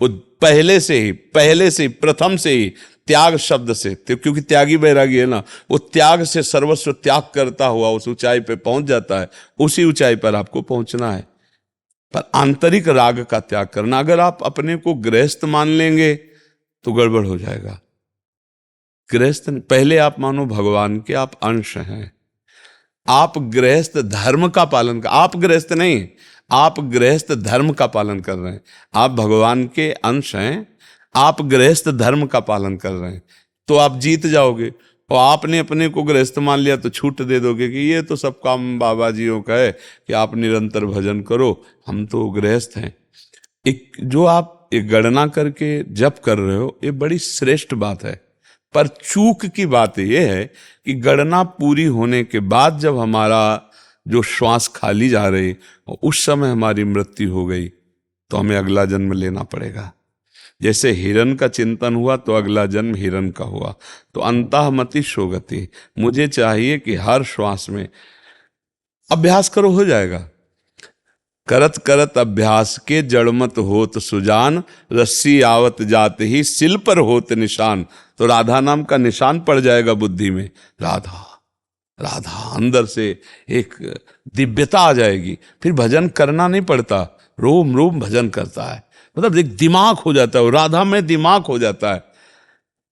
वो पहले से ही प्रथम से ही त्याग शब्द से, क्योंकि त्यागी वैरागी है ना, वो त्याग से सर्वस्व त्याग करता हुआ उस ऊंचाई पे पहुंच जाता है। उसी ऊंचाई पर आपको पहुंचना है, पर आंतरिक राग का त्याग करना। अगर आप अपने को गृहस्थ मान लेंगे तो गड़बड़ हो जाएगा। गृहस्थ पहले आप मानो भगवान के आप अंश हैं। आप गृहस्थ धर्म का पालन कर, आप गृहस्थ नहीं, आप गृहस्थ धर्म का पालन कर रहे हैं। आप भगवान के अंश हैं, आप गृहस्थ धर्म का पालन कर रहे हैं, तो आप जीत जाओगे। और आपने अपने को गृहस्थ मान लिया तो छूट दे दोगे कि ये तो सब काम बाबा जियों का है कि आप निरंतर भजन करो, हम तो गृहस्थ हैं। एक जो आप एक गणना करके जप कर रहे हो, ये बड़ी श्रेष्ठ बात है, पर चूक की बात यह है कि गणना पूरी होने के बाद जब हमारा जो श्वास खाली जा रही और उस समय हमारी मृत्यु हो गई, तो हमें अगला जन्म लेना पड़ेगा। जैसे हिरन का चिंतन हुआ तो अगला जन्म हिरन का हुआ। तो अंतःमति शोगति, मुझे चाहिए कि हर श्वास में अभ्यास करो, हो जाएगा। करत करत अभ्यास के जड़मत होत सुजान, रस्सी आवत जाते ही सिल पर होत निशान। तो राधा नाम का निशान पड़ जाएगा बुद्धि में, राधा राधा, अंदर से एक दिव्यता आ जाएगी। फिर भजन करना नहीं पड़ता, रोम रोम भजन करता है, मतलब एक दिमाग हो जाता है, राधा में दिमाग हो जाता है।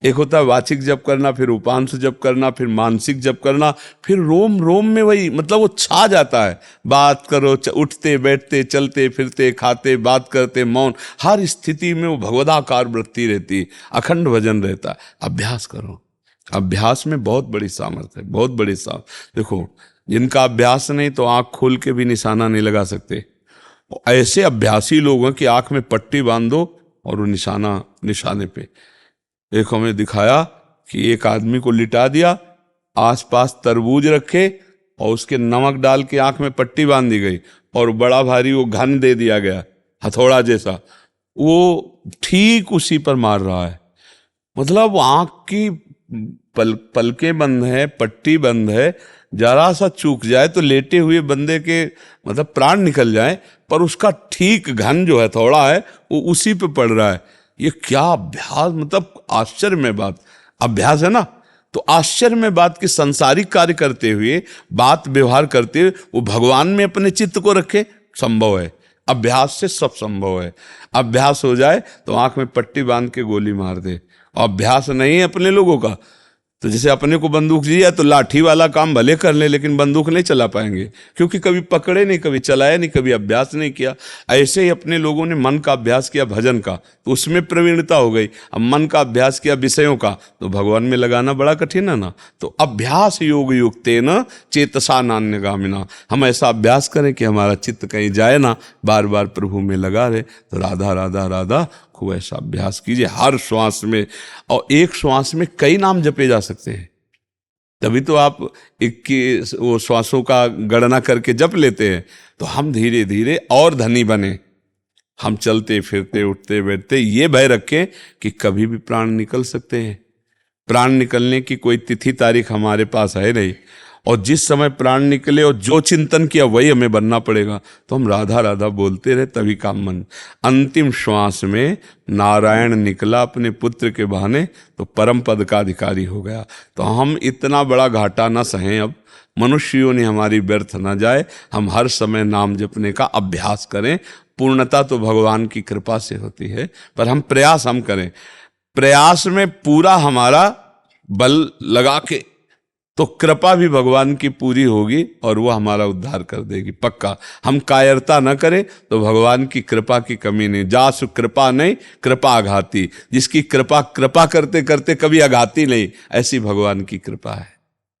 एक होता है वाचिक जप करना, फिर उपांश जप करना, फिर मानसिक जप करना, फिर रोम रोम में वही, मतलब वो छा जाता है। बात करो, उठते बैठते चलते फिरते खाते बात करते मौन, हर स्थिति में वो भगवदाकार वृत्ति रहती है, अखंड भजन रहता है। अभ्यास करो, अभ्यास में बहुत बड़ी सामर्थ्य है, बहुत बड़ी सामर्थ्य। देखो जिनका अभ्यास नहीं तो आंख खोल के भी निशाना नहीं लगा सकते। ऐसे अभ्यासी लोग हैं कि आंख में पट्टी बांध दो और वो निशाने पे। एक हमें दिखाया कि एक आदमी को लिटा दिया, आसपास तरबूज रखे और उसके नमक डाल के आंख में पट्टी बांध दी गई और बड़ा भारी वो घन दे दिया गया, हथौड़ा जैसा, वो ठीक उसी पर मार रहा है। मतलब आंख की पलके बंद है, पट्टी बंद है, जरा सा चूक जाए तो लेटे हुए बंदे के मतलब प्राण निकल जाए, पर उसका ठीक घन जो है थोड़ा है वो उसी पे पड़ रहा है। ये क्या अभ्यास, मतलब आश्चर्य में बात, अभ्यास है ना। तो आश्चर्य में बात कि संसारिक कार्य करते हुए, बात व्यवहार करते हुए वो भगवान में अपने चित्त को रखे, संभव है। अभ्यास से सब संभव है। अभ्यास हो जाए तो आंख में पट्टी बांध के गोली मार दे। अभ्यास नहीं है अपने लोगों का तो जैसे अपने को बंदूक दी है तो लाठी वाला काम भले कर ले लेकिन बंदूक नहीं चला पाएंगे, क्योंकि कभी पकड़े नहीं, कभी चलाए नहीं, कभी अभ्यास नहीं किया। ऐसे ही अपने लोगों ने मन का अभ्यास किया भजन का तो उसमें प्रवीणता हो गई। अब मन का अभ्यास किया विषयों का तो भगवान में लगाना बड़ा कठिन है ना। तो अभ्यास योग युक्तेन चेतसा नान्यगामिना, हम ऐसा अभ्यास करें कि हमारा चित्त कहीं जाए ना, बार बार प्रभु में लगा रहे। तो राधा राधा राधा खूब ऐसा अभ्यास कीजिए हर श्वास में, और एक श्वास में कई नाम जपे जा सकते हैं। तभी तो आप 21 वो श्वासों का गणना करके जप लेते हैं। तो हम धीरे धीरे और धनी बने, हम चलते फिरते उठते बैठते ये भय रखें कि कभी भी प्राण निकल सकते हैं। प्राण निकलने की कोई तिथि तारीख हमारे पास है नहीं, और जिस समय प्राण निकले और जो चिंतन किया वही हमें बनना पड़ेगा। तो हम राधा राधा बोलते रहे तभी काम मन। अंतिम श्वास में नारायण निकला अपने पुत्र के बहाने तो परम पद का अधिकारी हो गया। तो हम इतना बड़ा घाटा न सहें, अब मनुष्यों ने हमारी व्यर्थ न जाए, हम हर समय नाम जपने का अभ्यास करें। पूर्णता तो भगवान की कृपा से होती है, पर हम प्रयास हम करें। प्रयास में पूरा हमारा बल लगा के तो कृपा भी भगवान की पूरी होगी और वो हमारा उद्धार कर देगी पक्का। हम कायरता न करें तो भगवान की कृपा की कमी नहीं। जासु कृपा नहीं कृपा आघाती, जिसकी कृपा करते करते कभी आघाती नहीं, ऐसी भगवान की कृपा है।